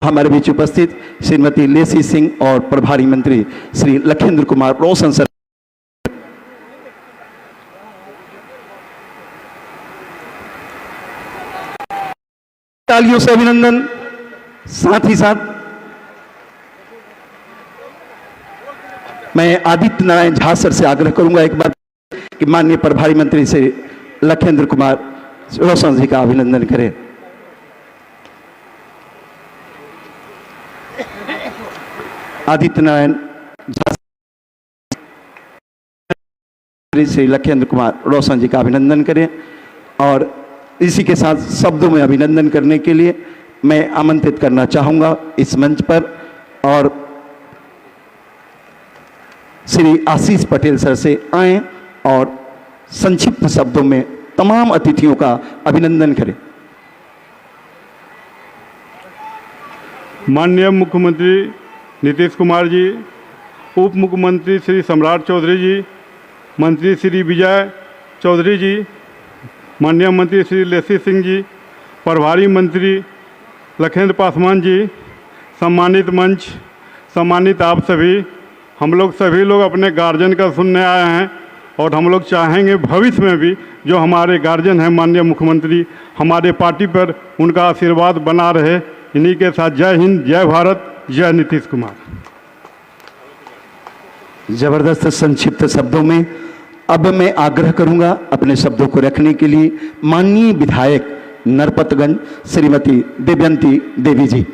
हमारे बीच उपस्थित श्रीमती लेसी सिंह और प्रभारी मंत्री श्री लखेंद्र कुमार रोशन सर, तालियों से अभिनंदन। साथ ही साथ मैं आदित्य नारायण झा सर से आग्रह करूंगा एक बार कि माननीय प्रभारी मंत्री से लखेंद्र कुमार रोशन जी का अभिनंदन करें। आदित्य नारायण झा श्री लखेंद्र कुमार रोशन जी का अभिनंदन करें। और इसी के साथ शब्दों में अभिनंदन करने के लिए मैं आमंत्रित करना चाहूंगा इस मंच पर और श्री आशीष पटेल सर से आए और संक्षिप्त शब्दों में तमाम अतिथियों का अभिनंदन करें। माननीय मुख्यमंत्री नीतीश कुमार जी, उप मुख्यमंत्री श्री सम्राट चौधरी जी, मंत्री श्री विजय चौधरी जी, माननीय मंत्री श्री लेसी सिंह जी, प्रभारी मंत्री लखेंद्र पासवान जी, सम्मानित मंच, सम्मानित आप सभी, हम लोग सभी लोग अपने गार्जियन का सुनने आए हैं और हम लोग चाहेंगे भविष्य में भी जो हमारे गार्जियन हैं माननीय मुख्यमंत्री, हमारे पार्टी पर उनका आशीर्वाद बना रहे। इन्हीं के साथ जय हिंद, जय भारत, जय नीतीश कुमार। जबरदस्त संक्षिप्त शब्दों में अब मैं आग्रह करूंगा अपने शब्दों को रखने के लिए माननीय विधायक नरपतगंज श्रीमती देवयंती देवी जी।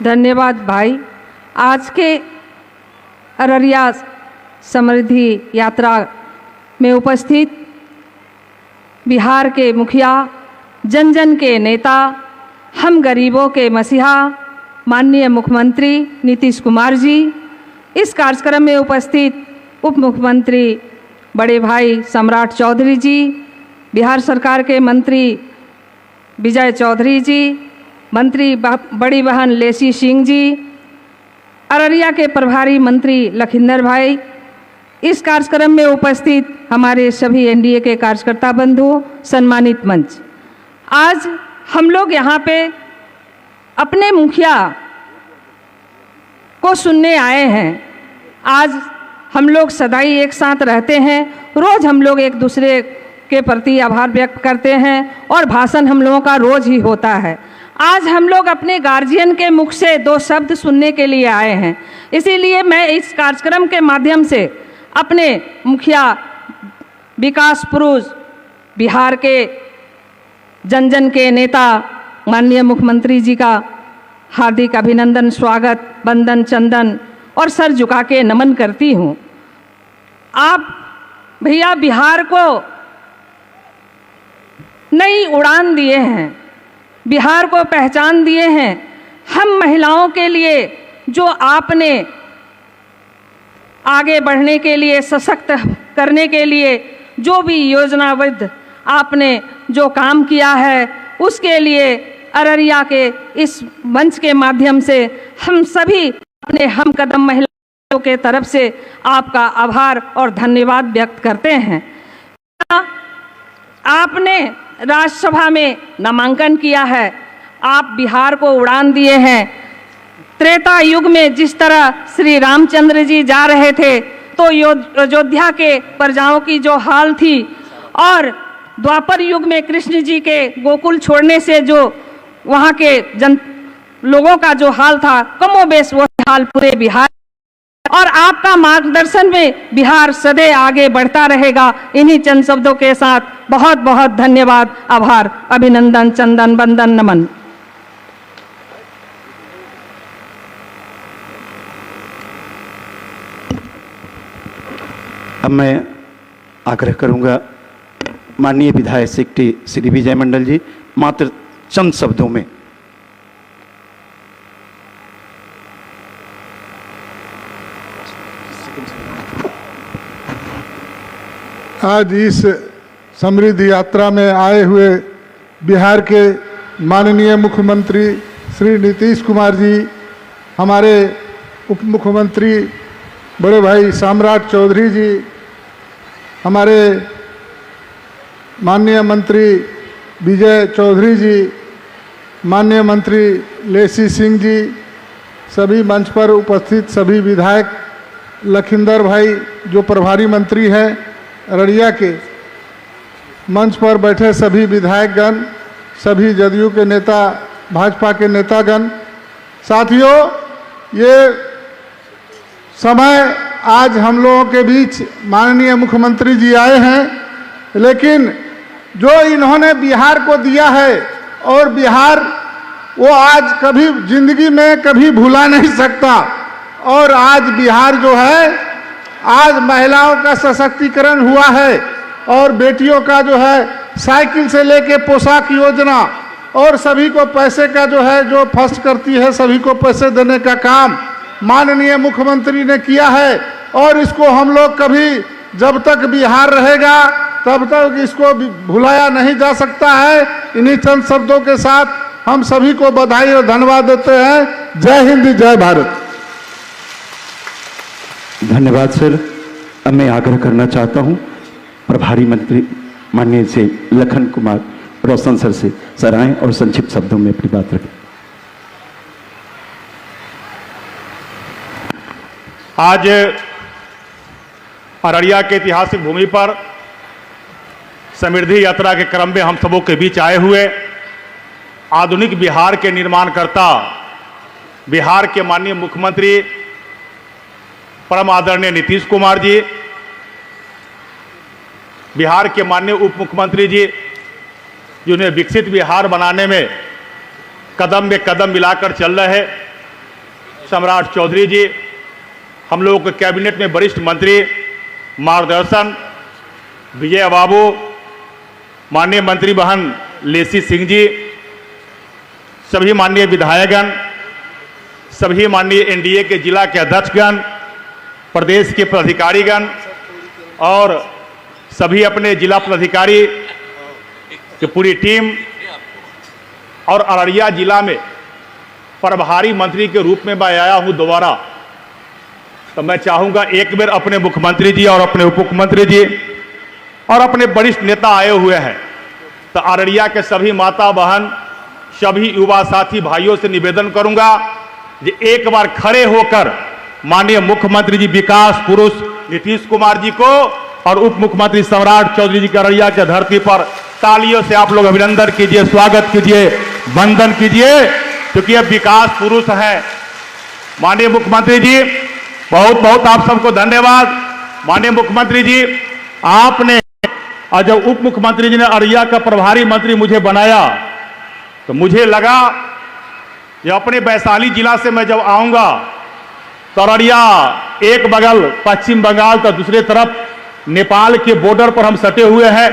धन्यवाद भाई। आज के अररिया समृद्धि यात्रा में उपस्थित बिहार के मुखिया, जन जन के नेता, हम गरीबों के मसीहा माननीय मुख्यमंत्री नीतीश कुमार जी, इस कार्यक्रम में उपस्थित उप मुख्यमंत्री बड़े भाई सम्राट चौधरी जी, बिहार सरकार के मंत्री विजय चौधरी जी, मंत्री बड़ी बहन लेसी सिंह जी, अररिया के प्रभारी मंत्री लखिंदर भाई, इस कार्यक्रम में उपस्थित हमारे सभी एनडीए के कार्यकर्ता बंधुओं, सम्मानित मंच। आज हम लोग यहाँ पे अपने मुखिया को सुनने आए हैं। आज हम लोग सदाई एक साथ रहते हैं, रोज़ हम लोग एक दूसरे के प्रति आभार व्यक्त करते हैं और भाषण हम लोगों का रोज़ ही होता है। आज हम लोग अपने गार्जियन के मुख से दो शब्द सुनने के लिए आए हैं। इसीलिए मैं इस कार्यक्रम के माध्यम से अपने मुखिया, विकास पुरुष, बिहार के जन जन के नेता माननीय मुख्यमंत्री जी का हार्दिक अभिनंदन, स्वागत, वंदन, चंदन और सर झुका के नमन करती हूँ। आप भैया बिहार को नई उड़ान दिए हैं, बिहार को पहचान दिए हैं। हम महिलाओं के लिए जो आपने आगे बढ़ने के लिए, सशक्त करने के लिए जो भी योजनाबद्ध आपने जो काम किया है, उसके लिए अररिया के इस मंच के माध्यम से हम सभी अपने हम कदम महिलाओं के तरफ से आपका आभार और धन्यवाद व्यक्त करते हैं। आपने राज्यसभा में नामांकन किया है, आप बिहार को उड़ान दिए हैं। त्रेता युग में जिस तरह श्री रामचंद्र जी जा रहे थे तो अयोध्या के प्रजाओं की जो हाल थी, और द्वापर युग में कृष्ण जी के गोकुल छोड़ने से जो वहाँ के लोगों का जो हाल था, कमोबेश वो हाल पूरे बिहार, और आपका मार्गदर्शन में बिहार सदैव आगे बढ़ता रहेगा। इन्हीं चंद शब्दों के साथ बहुत बहुत धन्यवाद, आभार, अभिनंदन, चंदन, वंदन, नमन। अब मैं आग्रह करूंगा माननीय विधायक सेक्रेटरी श्री विजय मंडल जी मात्र चंद शब्दों में। आज इस समृद्धि यात्रा में आए हुए बिहार के माननीय मुख्यमंत्री श्री नीतीश कुमार जी, हमारे उप मुख्यमंत्री बड़े भाई सम्राट चौधरी जी, हमारे माननीय मंत्री विजय चौधरी जी, माननीय मंत्री लेसी सिंह जी, सभी मंच पर उपस्थित सभी विधायक, लखिंदर भाई जो प्रभारी मंत्री हैं अररिया के, मंच पर बैठे सभी विधायकगण, सभी जदयू के नेता, भाजपा के नेतागण, साथियों, ये समय आज हम लोगों के बीच माननीय मुख्यमंत्री जी आए हैं, लेकिन जो इन्होंने बिहार को दिया है और बिहार वो आज कभी जिंदगी में कभी भुला नहीं सकता। और आज बिहार जो है, आज महिलाओं का सशक्तिकरण हुआ है और बेटियों का जो है साइकिल से लेके पोशाक योजना और सभी को पैसे का जो है, जो फर्स्ट करती है सभी को पैसे देने का काम माननीय मुख्यमंत्री ने किया है। और इसको हम लोग कभी, जब तक बिहार रहेगा तब तक इसको भुलाया नहीं जा सकता है। इन्हीं चंद शब्दों के साथ हम सभी को बधाई और धन्यवाद देते हैं। जय हिंद, जय भारत। धन्यवाद सर। अब मैं आग्रह करना चाहता हूं प्रभारी मंत्री माननीय से लखन कुमार रोशन सर से, सर आएं और संक्षिप्त शब्दों में अपनी बात रखें। आज अररिया के ऐतिहासिक भूमि पर समृद्धि यात्रा के क्रम में हम सबों के बीच आए हुए आधुनिक बिहार के निर्माणकर्ता, बिहार के माननीय मुख्यमंत्री परम आदरणीय नीतीश कुमार जी, बिहार के माननीय उप मुख्यमंत्री जी, जिन्हें विकसित बिहार बनाने में कदम में कदम मिलाकर चल रहे हैं, सम्राट चौधरी जी, हम लोगों के कैबिनेट में वरिष्ठ मंत्री मार्गदर्शन विजय बाबू, माननीय मंत्री बहन लेसी सिंह जी, सभी माननीय विधायकगण, सभी माननीय एनडीए के जिला के अध्यक्षगण, प्रदेश के पदाधिकारीगण और सभी अपने जिला पदाधिकारी की पूरी टीम और अररिया जिला में प्रभारी मंत्री के रूप में मैं आया हूं दोबारा, तो मैं चाहूंगा एक बार अपने मुख्यमंत्री जी और अपने उप मुख्यमंत्री जी और अपने वरिष्ठ नेता आए हुए हैं, तो अररिया के सभी माता बहन, सभी युवा साथी भाइयों से निवेदन करूंगा कि एक बार खड़े होकर माननीय मुख्यमंत्री जी विकास पुरुष नीतीश कुमार जी को और उप मुख्यमंत्री सम्राट चौधरी जी के अररिया के धरती पर तालियों से आप लोग अभिनंदन कीजिए, स्वागत कीजिए, वंदन कीजिए, क्योंकि ये विकास पुरुष है। माननीय मुख्यमंत्री जी, बहुत बहुत आप सबको धन्यवाद। माननीय मुख्यमंत्री जी, आपने और जब उप मुख्यमंत्री जी ने अररिया का प्रभारी मंत्री मुझे बनाया तो मुझे लगा कि अपने वैशाली जिला से मैं जब आऊंगा तो अररिया एक बगल पश्चिम बंगाल तो दूसरी तरफ नेपाल के बॉर्डर पर हम सटे हुए हैं,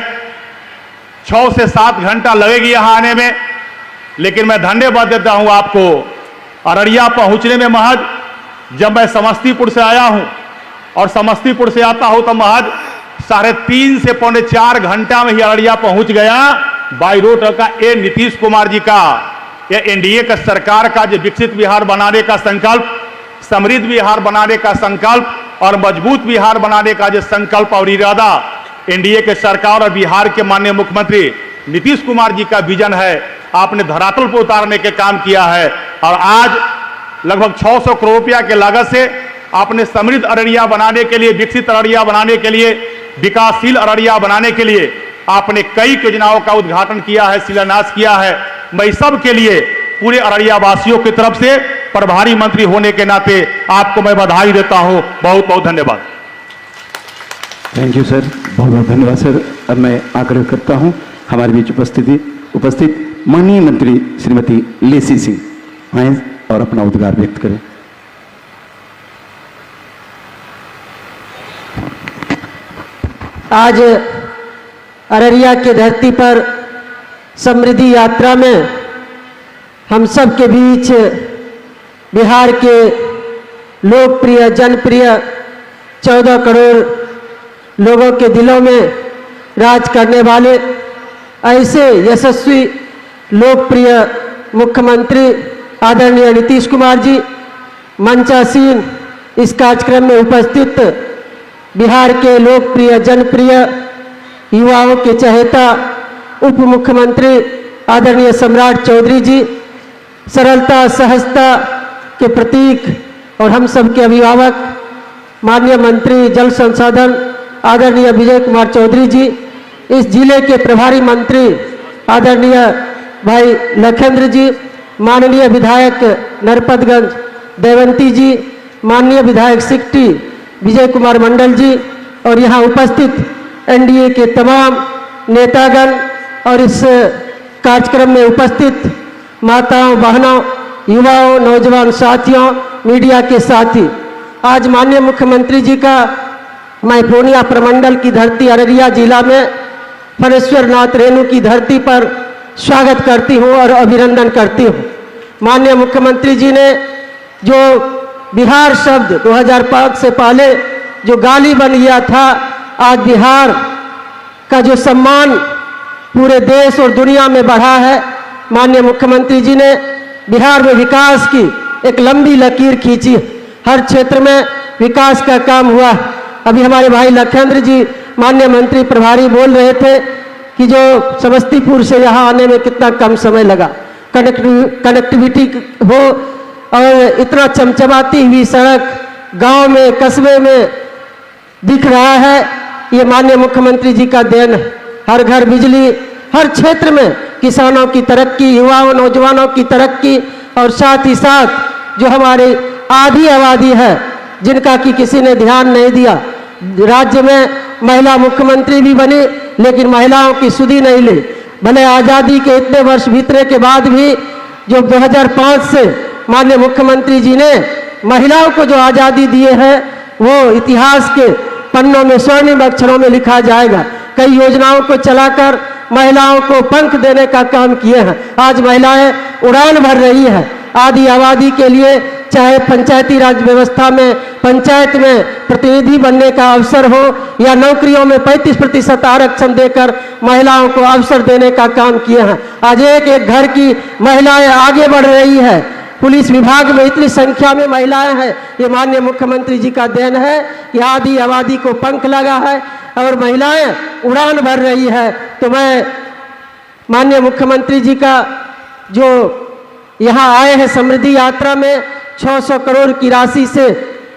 6 से 7 घंटा लगेगी यहां आने में, लेकिन मैं धन्यवाद देता हूं आपको। अररिया पहुंचने में महज जब मैं समस्तीपुर से आया हूं और समस्तीपुर से आता हूं तो महज 3.5 से 4 घंटा में ही अररिया पहुंच गया। बाई रोड का ये नीतीश कुमार जी का, ये एनडीए का सरकार का जो विकसित बिहार बनाने का संकल्प, समृद्ध बिहार बनाने का संकल्प और मजबूत बिहार बनाने का जो संकल्प और इरादा एनडीए के सरकार और बिहार के माननीय मुख्यमंत्री नीतीश कुमार जी का विजन है, आपने धरातल पर उतारने के काम किया है। और आज लगभग 600 करोड़ रुपया के लागत से आपने समृद्ध अररिया बनाने के लिए, विकसित अररिया बनाने के लिए, विकासशील अररिया बनाने के लिए आपने कई योजनाओं का उद्घाटन किया है, शिलान्यास किया है। मैं सब के लिए पूरे अररिया वासियों की तरफ से प्रभारी मंत्री होने के नाते आपको मैं बधाई देता हूं। बहुत बहुत धन्यवाद। थैंक यू सर, बहुत बहुत धन्यवाद सर। अब मैं आग्रह करता हूं हमारे बीच उपस्थित माननीय मंत्री श्रीमती लेसी सिंह आए और अपना उद्गार व्यक्त करें। आज अररिया की धरती पर समृद्धि यात्रा में हम सब के बीच बिहार के लोकप्रिय, जनप्रिय 14 करोड़ लोगों के दिलों में राज करने वाले ऐसे यशस्वी लोकप्रिय मुख्यमंत्री आदरणीय नीतीश कुमार जी, मंचासीन इस कार्यक्रम में उपस्थित बिहार के लोकप्रिय, जनप्रिय, युवाओं के चहेता उप मुख्यमंत्री आदरणीय सम्राट चौधरी जी, सरलता सहजता के प्रतीक और हम सब के अभिभावक माननीय मंत्री जल संसाधन आदरणीय विजय कुमार चौधरी जी, इस जिले के प्रभारी मंत्री आदरणीय भाई लखेंद्र जी, माननीय विधायक नरपतगंज देवंती जी, माननीय विधायक सिकटी विजय कुमार मंडल जी और यहाँ उपस्थित एनडीए के तमाम नेतागण और इस कार्यक्रम में उपस्थित माताओं, बहनों, युवाओं, नौजवान साथियों, मीडिया के साथी, आज माननीय मुख्यमंत्री जी का मैं पूर्णिया प्रमंडल की धरती अररिया जिला में फणेश्वर नाथ रेणु की धरती पर स्वागत करती हूँ और अभिनंदन करती हूँ। माननीय मुख्यमंत्री जी ने जो बिहार शब्द 2005 से पहले जो गाली बन गया था, आज बिहार का जो सम्मान पूरे देश और दुनिया में बढ़ा है। माननीय मुख्यमंत्री जी ने बिहार में विकास की एक लंबी लकीर खींची, हर क्षेत्र में विकास का काम हुआ। अभी हमारे भाई लखेंद्र जी माननीय मंत्री प्रभारी बोल रहे थे कि जो समस्तीपुर से यहाँ आने में कितना कम समय लगा, कनेक्टिविटी हो और इतना चमचमाती हुई सड़क गांव में कस्बे में दिख रहा है, ये माननीय मुख्यमंत्री जी का देन है। हर घर बिजली, हर क्षेत्र में किसानों की तरक्की, युवाओं नौजवानों की तरक्की और साथ ही साथ जो हमारी आधी आबादी है जिनका कि किसी ने ध्यान नहीं दिया, राज्य में महिला मुख्यमंत्री भी बनी लेकिन महिलाओं की सुधि नहीं ली। भले आज़ादी के इतने वर्ष बीतने के बाद भी जो 2005 से माननीय मुख्यमंत्री जी ने महिलाओं को जो आज़ादी दिए है वो इतिहास के पन्नों में स्वर्णिम अक्षरों में लिखा जाएगा। कई योजनाओं को चलाकर महिलाओं को पंख देने का काम किए हैं। आज महिलाएं उड़ान भर रही है आधी आबादी के लिए, चाहे पंचायती राज व्यवस्था में पंचायत में प्रतिनिधि बनने का अवसर हो या नौकरियों में 35% आरक्षण देकर महिलाओं को अवसर देने का काम किए हैं। आज एक एक घर की महिलाएं आगे बढ़ रही है। पुलिस विभाग में इतनी संख्या में महिलाएं हैं, ये माननीय मुख्यमंत्री जी का देन है कि आधी आबादी को पंख लगा है और महिलाएं उड़ान भर रही है। तो मैं माननीय मुख्यमंत्री जी का जो यहाँ आए हैं समृद्धि यात्रा में 600 करोड़ की राशि से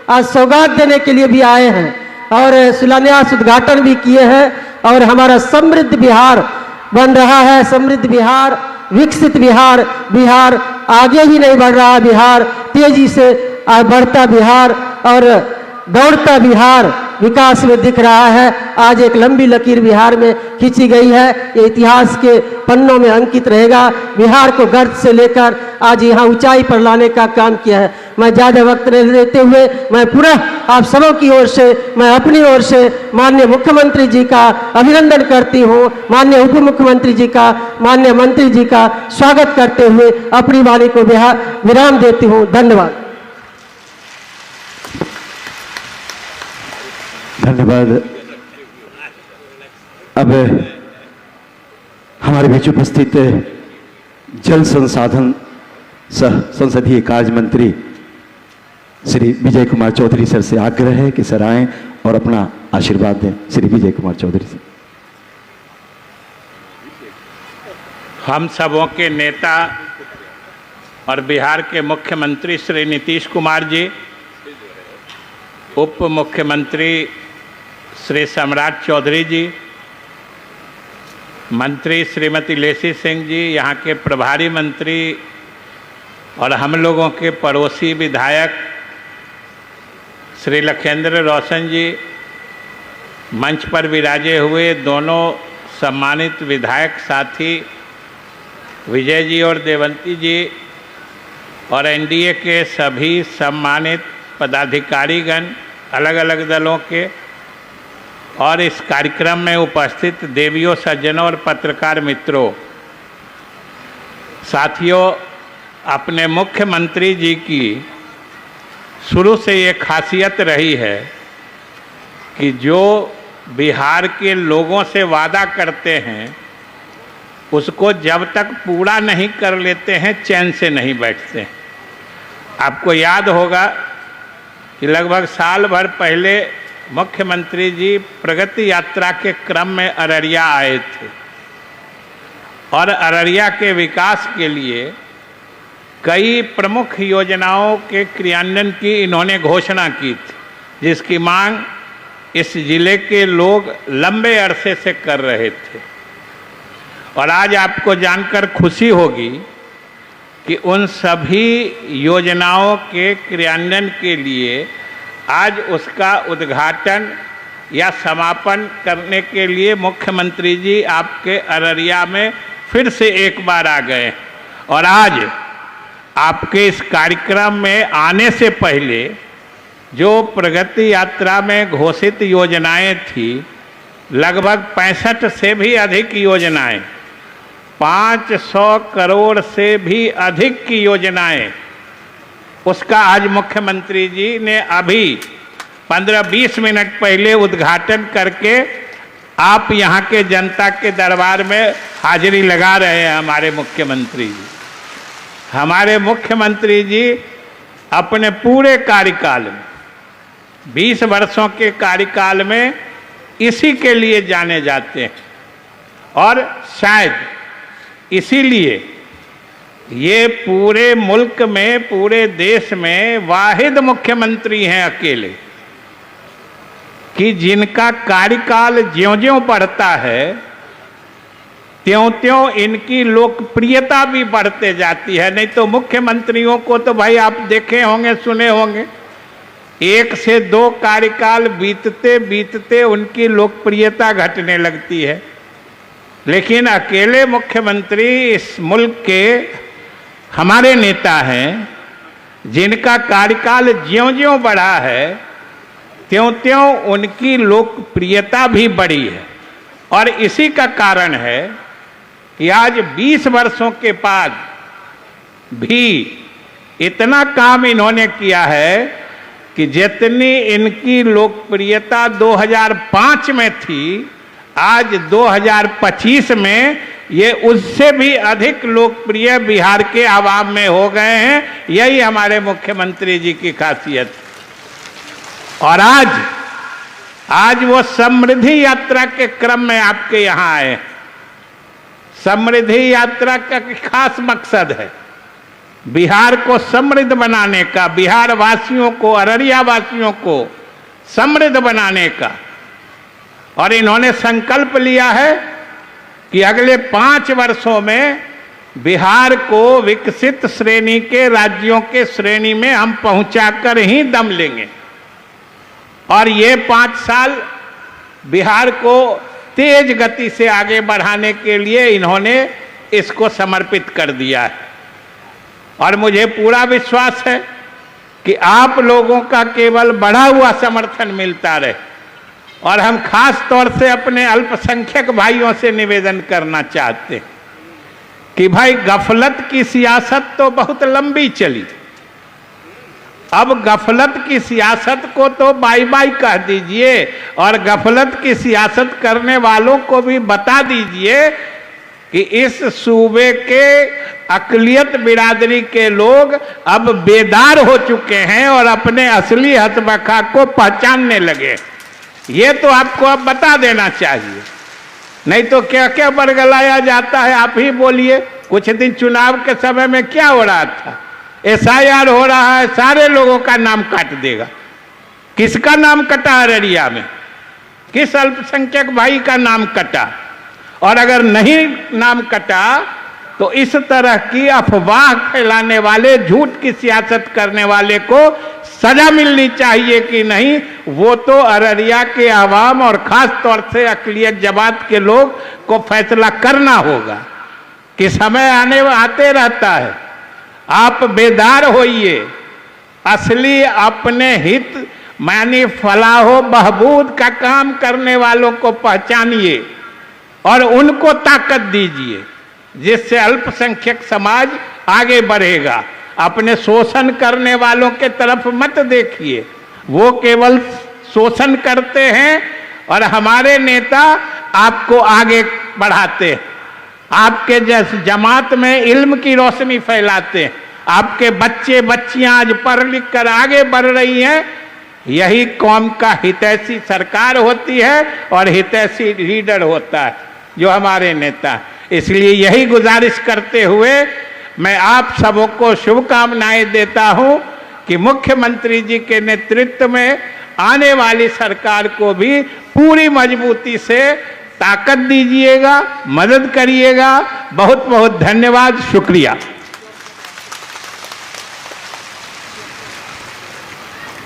आज सौगात देने के लिए भी आए हैं और शिलान्यास उद्घाटन भी किए हैं और हमारा समृद्ध बिहार बन रहा है। समृद्ध बिहार, विकसित बिहार, बिहार आगे ही नहीं बढ़ रहा, बिहार तेजी से बढ़ता बिहार और दौड़ता बिहार विकास में दिख रहा है। आज एक लंबी लकीर बिहार में खींची गई है, ये इतिहास के पन्नों में अंकित रहेगा। बिहार को गर्त से लेकर आज यहाँ ऊंचाई पर लाने का काम किया है। मैं ज़्यादा वक्त नहीं लेते हुए मैं पुनः आप सबों की ओर से, मैं अपनी ओर से माननीय मुख्यमंत्री जी का अभिनंदन करती हूँ, माननीय उप मुख्यमंत्री जी का, माननीय मंत्री जी का स्वागत करते हुए अपनी वाणी को विराम देती हूँ। धन्यवाद। धन्यवाद। अब हमारे बीच उपस्थित जल संसाधन सह संसदीय कार्य मंत्री श्री विजय कुमार चौधरी सर से आग्रह है कि सर आएं और अपना आशीर्वाद दें। श्री विजय कुमार चौधरी सर। हम सबों के नेता और बिहार के मुख्यमंत्री श्री नीतीश कुमार जी, उप मुख्यमंत्री श्री सम्राट चौधरी जी, मंत्री श्रीमती लेसी सिंह जी, यहाँ के प्रभारी मंत्री और हम लोगों के पड़ोसी विधायक श्री लखेंद्र रोशन जी, मंच पर विराजे हुए दोनों सम्मानित विधायक साथी विजय जी और देवंती जी और एनडीए के सभी सम्मानित पदाधिकारीगण अलग अलग दलों के और इस कार्यक्रम में उपस्थित देवियों, सज्जनों और पत्रकार मित्रों, साथियों, अपने मुख्यमंत्री जी की शुरू से ये खासियत रही है कि जो बिहार के लोगों से वादा करते हैं उसको जब तक पूरा नहीं कर लेते हैं चैन से नहीं बैठते हैं। आपको याद होगा कि लगभग साल भर पहले मुख्यमंत्री जी प्रगति यात्रा के क्रम में अररिया आए थे और अररिया के विकास के लिए कई प्रमुख योजनाओं के क्रियान्वयन की इन्होंने घोषणा की थी, जिसकी मांग इस जिले के लोग लंबे अरसे से कर रहे थे। और आज आपको जानकर खुशी होगी कि उन सभी योजनाओं के क्रियान्वयन के लिए आज उसका उद्घाटन या समापन करने के लिए मुख्यमंत्री जी आपके अररिया में फिर से एक बार आ गए। और आज आपके इस कार्यक्रम में आने से पहले जो प्रगति यात्रा में घोषित योजनाएं थी, लगभग 65 से भी अधिक योजनाएं, 500 करोड़ से भी अधिक की योजनाएं, उसका आज मुख्यमंत्री जी ने अभी 15-20 मिनट पहले उद्घाटन करके आप यहाँ के जनता के दरबार में हाजिरी लगा रहे हैं। हमारे मुख्यमंत्री जी अपने पूरे कार्यकाल में 20 वर्षों के कार्यकाल में इसी के लिए जाने जाते हैं और शायद इसीलिए ये पूरे मुल्क में, पूरे देश में वाहिद मुख्यमंत्री हैं अकेले कि जिनका कार्यकाल ज्यों-ज्यों बढ़ता है त्यों-त्यों इनकी लोकप्रियता भी बढ़ते जाती है। नहीं तो मुख्यमंत्रियों को तो भाई आप देखे होंगे, सुने होंगे, 1 से 2 कार्यकाल बीतते बीतते उनकी लोकप्रियता घटने लगती है। लेकिन अकेले मुख्यमंत्री इस मुल्क के हमारे नेता हैं जिनका कार्यकाल ज्यों-ज्यों बढ़ा है त्यों-त्यों उनकी लोकप्रियता भी बढ़ी है। और इसी का कारण है कि आज 20 वर्षों के बाद भी इतना काम इन्होंने किया है कि जितनी इनकी लोकप्रियता 2005 में थी, आज 2025 में ये उससे भी अधिक लोकप्रिय बिहार के आवाम में हो गए हैं। यही हमारे मुख्यमंत्री जी की खासियत। और आज वो समृद्धि यात्रा के क्रम में आपके यहाँ आए। समृद्धि यात्रा का खास मकसद है बिहार को समृद्ध बनाने का, बिहार वासियों को, अररिया वासियों को समृद्ध बनाने का। और इन्होंने संकल्प लिया है कि अगले 5 वर्षों में बिहार को विकसित श्रेणी के राज्यों के श्रेणी में हम पहुंचाकर ही दम लेंगे। और ये 5 साल बिहार को तेज गति से आगे बढ़ाने के लिए इन्होंने इसको समर्पित कर दिया है। और मुझे पूरा विश्वास है कि आप लोगों का केवल बढ़ा हुआ समर्थन मिलता रहे। और हम खास तौर से अपने अल्पसंख्यक भाइयों से निवेदन करना चाहते हैं कि भाई गफलत की सियासत तो बहुत लंबी चली, अब गफलत की सियासत को तो बाय बाय कह दीजिए और गफलत की सियासत करने वालों को भी बता दीजिए कि इस सूबे के अकलियत बिरादरी के लोग अब बेदार हो चुके हैं और अपने असली हतबका को पहचानने लगे। ये तो आपको अब बता देना चाहिए, नहीं तो क्या क्या बरगलाया जाता है। आप ही बोलिए, कुछ दिन चुनाव के समय में क्या हो रहा था? SIR हो रहा है, सारे लोगों का नाम काट देगा। किसका नाम कटा अररिया में? किस अल्पसंख्यक भाई का नाम कटा? और अगर नहीं नाम कटा तो इस तरह की अफवाह फैलाने वाले, झूठ की सियासत करने वाले को सजा मिलनी चाहिए कि नहीं, वो तो अररिया के आवाम और खास तौर से अकलियत जमात के लोग को फैसला करना होगा कि समय आते रहता है। आप बेदार होइए, असली अपने हित मानी फलाहो बहबूद का काम करने वालों को पहचानिए और उनको ताकत दीजिए, जिससे अल्पसंख्यक समाज आगे बढ़ेगा। अपने शोषण करने वालों के तरफ मत देखिए, वो केवल शोषण करते हैं और हमारे नेता आपको आगे बढ़ाते हैं। आपके जैसे जमात में इल्म की रोशनी फैलाते हैं। आपके बच्चे बच्चियां आज पढ़ लिख कर आगे बढ़ रही हैं। यही कौम का हितैषी सरकार होती है और हितैषी लीडर होता है जो हमारे नेता है। इसलिए यही गुजारिश करते हुए मैं आप सबको शुभकामनाएं देता हूं कि मुख्यमंत्री जी के नेतृत्व में आने वाली सरकार को भी पूरी मजबूती से ताकत दीजिएगा, मदद करिएगा। बहुत बहुत धन्यवाद, शुक्रिया।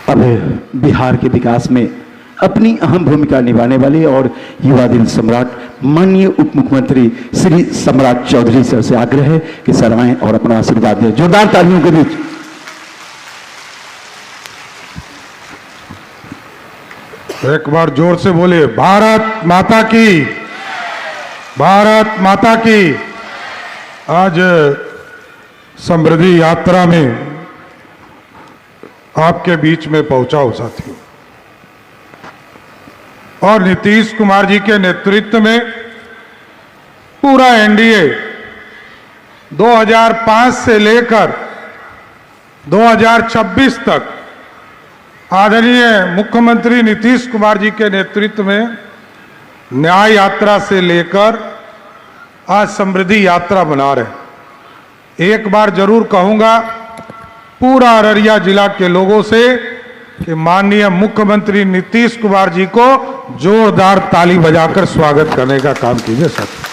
अब बिहार के विकास में अपनी अहम भूमिका निभाने वाले और युवा दिल सम्राट माननीय उप मुख्यमंत्री श्री सम्राट चौधरी सर से आग्रह है कि सर आएं और अपना आशीर्वाद दें। जोरदार तालियों के बीच एक बार जोर से बोले, भारत माता की, भारत माता की। आज समृद्धि यात्रा में आपके बीच में पहुंचा हूं साथियों, और नीतीश कुमार जी के नेतृत्व में पूरा एनडीए 2005 से लेकर 2026 तक आदरणीय मुख्यमंत्री नीतीश कुमार जी के नेतृत्व में न्याय यात्रा से लेकर आज समृद्धि यात्रा बना रहे। एक बार जरूर कहूंगा पूरा अररिया जिला के लोगों से कि माननीय मुख्यमंत्री नीतीश कुमार जी को जोरदार ताली बजाकर स्वागत करने का काम कीजिए। साथी,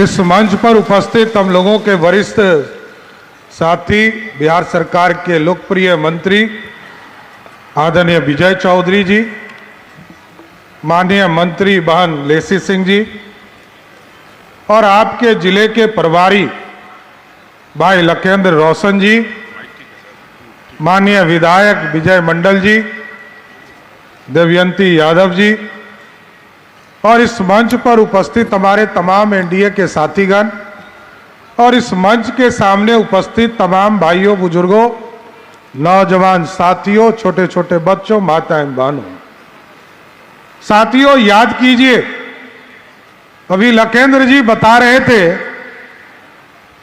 इस मंच पर उपस्थित हम लोगों के वरिष्ठ साथी, बिहार सरकार के लोकप्रिय मंत्री आदरणीय विजय चौधरी जी, माननीय मंत्री बहन लेसी सिंह जी, और आपके जिले के प्रभारी भाई लखेंद्र रोशन जी, माननीय विधायक विजय मंडल जी, देवयंती यादव जी, और इस मंच पर उपस्थित हमारे तमाम एनडीए के साथीगण, और इस मंच के सामने उपस्थित तमाम भाइयों बुजुर्गों, नौजवान साथियों, छोटे छोटे बच्चों, माताएं बहनों। साथियों, याद कीजिए, अभी लखेंद्र जी बता रहे थे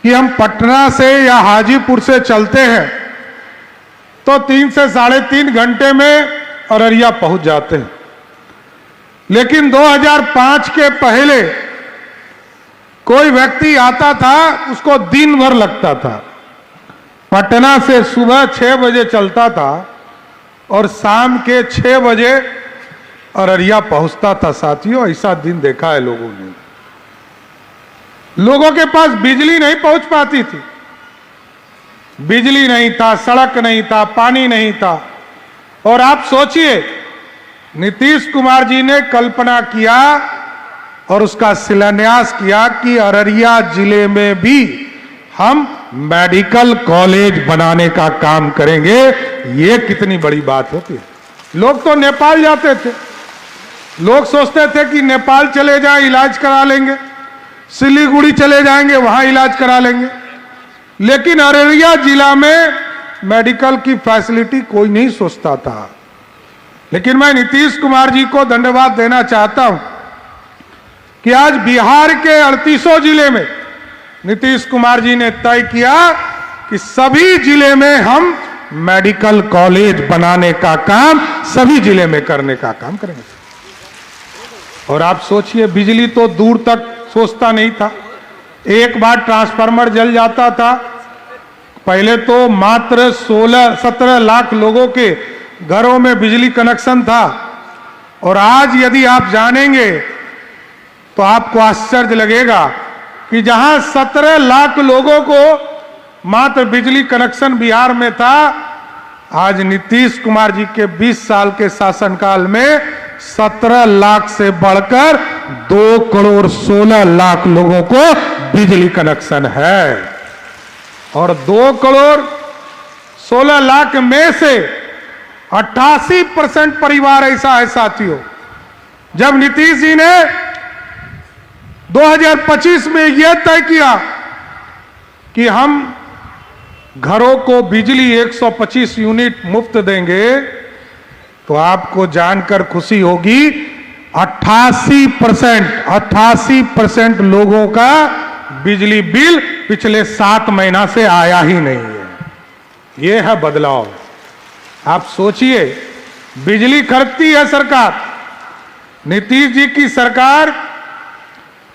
कि हम पटना से या हाजीपुर से चलते हैं तो 3 से 3.5 घंटे में अररिया पहुंच जाते हैं, लेकिन 2005 के पहले कोई व्यक्ति आता था उसको दिन भर लगता था। पटना से सुबह 6 बजे चलता था और शाम के 6 बजे अररिया पहुंचता था। साथियों, ऐसा दिन देखा है लोगों ने। लोगों के पास बिजली नहीं पहुंच पाती थी, बिजली नहीं था, सड़क नहीं था, पानी नहीं था। और आप सोचिए, नीतीश कुमार जी ने कल्पना किया और उसका शिलान्यास किया कि अररिया जिले में भी हम मेडिकल कॉलेज बनाने का काम करेंगे। ये कितनी बड़ी बात होती है। लोग तो नेपाल जाते थे, लोग सोचते थे कि नेपाल चले जाएं इलाज करा लेंगे, सिलीगुड़ी चले जाएंगे वहां इलाज करा लेंगे, लेकिन अररिया जिला में मेडिकल की फैसिलिटी कोई नहीं सोचता था। लेकिन मैं नीतीश कुमार जी को धन्यवाद देना चाहता हूं कि आज बिहार के 38 जिले में नीतीश कुमार जी ने तय किया कि सभी जिले में हम मेडिकल कॉलेज बनाने का काम सभी जिले में करने का काम करेंगे। और आप सोचिए, बिजली तो दूर तक सोचता नहीं था। एक बार ट्रांसफार्मर जल जाता था, पहले तो मात्र 16-17 लाख लोगों के घरों में बिजली कनेक्शन था, और आज यदि आप जानेंगे तो आपको आश्चर्य लगेगा कि जहां 17 लाख लोगों को मात्र बिजली कनेक्शन बिहार में था, आज नीतीश कुमार जी के 20 साल के शासनकाल में 17 लाख से बढ़कर 2 करोड़ 16 लाख लोगों को बिजली कनेक्शन है। और 2 करोड़ 16 लाख में से 88% परिवार ऐसा है साथियों। जब नीतीश जी ने 2025 में यह तय किया कि हम घरों को बिजली 125 यूनिट मुफ्त देंगे, तो आपको जानकर खुशी होगी 88% लोगों का बिजली बिल पिछले 7 महीना से आया ही नहीं है। यह है बदलाव। आप सोचिए, बिजली खरीदती है सरकार, नीतीश जी की सरकार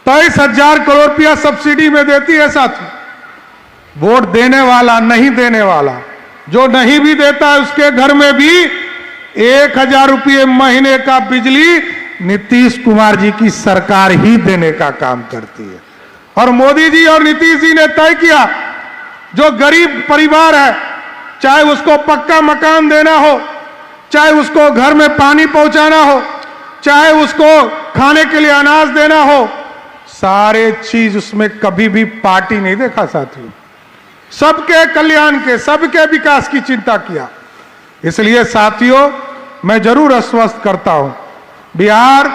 23,000 करोड़ रुपया सब्सिडी में देती है साथी। वोट देने वाला, नहीं देने वाला, जो नहीं भी देता है उसके घर में भी 1,000 रुपये महीने का बिजली नीतीश कुमार जी की सरकार ही देने का काम करती है। और मोदी जी और नीतीश जी ने तय किया, जो गरीब परिवार है, चाहे उसको पक्का मकान देना हो, चाहे उसको घर में पानी पहुंचाना हो, चाहे उसको खाने के लिए अनाज देना हो, सारे चीज उसमें कभी भी पार्टी नहीं देखा साथियों। सबके कल्याण के, सबके विकास की चिंता किया। इसलिए साथियों, मैं जरूर आश्वस्त करता हूं, बिहार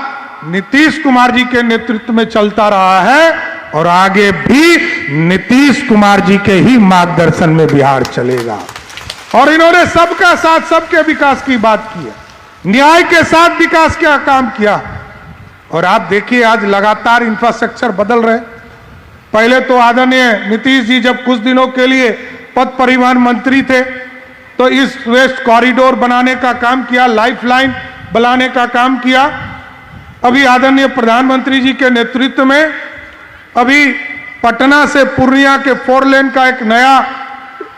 नीतीश कुमार जी के नेतृत्व में चलता रहा है और आगे भी नीतीश कुमार जी के ही मार्गदर्शन में बिहार चलेगा। और इन्होंने सबका साथ, सबके विकास की बात की है, न्याय के साथ विकास का काम किया। और आप देखिए आज लगातार इंफ्रास्ट्रक्चर बदल रहे। पहले तो आदरणीय नीतीश जी जब कुछ दिनों के लिए पथ परिवहन मंत्री थे तो ईस्ट वेस्ट कॉरिडोर बनाने का काम किया, लाइफलाइन बनाने का काम किया। अभी आदरणीय प्रधानमंत्री जी के नेतृत्व में अभी पटना से पूर्णिया के 4 लेन का एक नया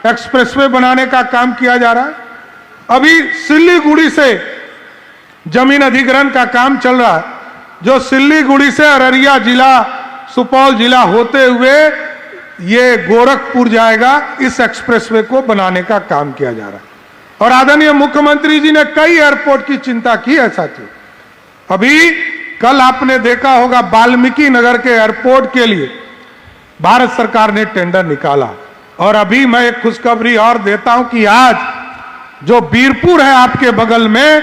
एक्सप्रेसवे बनाने का काम किया जा रहा है। अभी सिल्लीगुड़ी से जमीन अधिग्रहण का काम चल रहा है, जो सिल्लीगुड़ी से अररिया जिला, सुपौल जिला होते हुए ये गोरखपुर जाएगा। इस एक्सप्रेसवे को बनाने का काम किया जा रहा है। और आदरणीय मुख्यमंत्री जी ने कई एयरपोर्ट की चिंता की है साथियों। अभी कल आपने देखा होगा वाल्मीकि नगर के एयरपोर्ट के लिए भारत सरकार ने टेंडर निकाला। और अभी मैं एक खुशखबरी और देता हूं कि आज जो बीरपुर है आपके बगल में,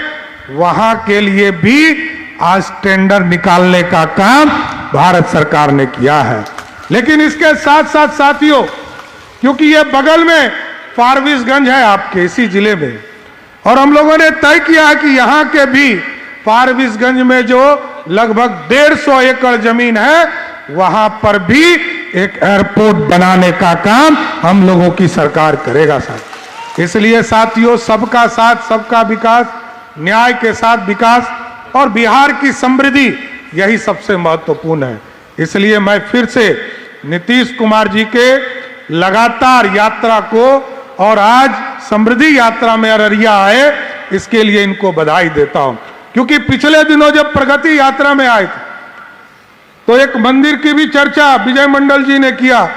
वहां के लिए भी आज टेंडर निकालने का काम भारत सरकार ने किया है। लेकिन इसके साथ साथ साथियों, क्योंकि ये बगल में फारबिसगंज है आपके इसी जिले में, और हम लोगों ने तय किया है कि यहां के भी फारबिसगंज में जो लगभग 150 एकड़ जमीन है, वहां पर भी एक एयरपोर्ट बनाने का काम हम लोगों की सरकार करेगा साथ। इसलिए साथियों, सबका साथ, सबका विकास, न्याय के साथ विकास और बिहार की समृद्धि, यही सबसे महत्वपूर्ण है। इसलिए मैं फिर से नीतीश कुमार जी के लगातार यात्रा को, और आज समृद्धि यात्रा में अररिया आए, इसके लिए इनको बधाई देता हूं। क्योंकि पिछले दिनों जब प्रगति यात्रा में आए थे तो एक मंदिर की भी चर्चा विजय मंडल जी ने किया,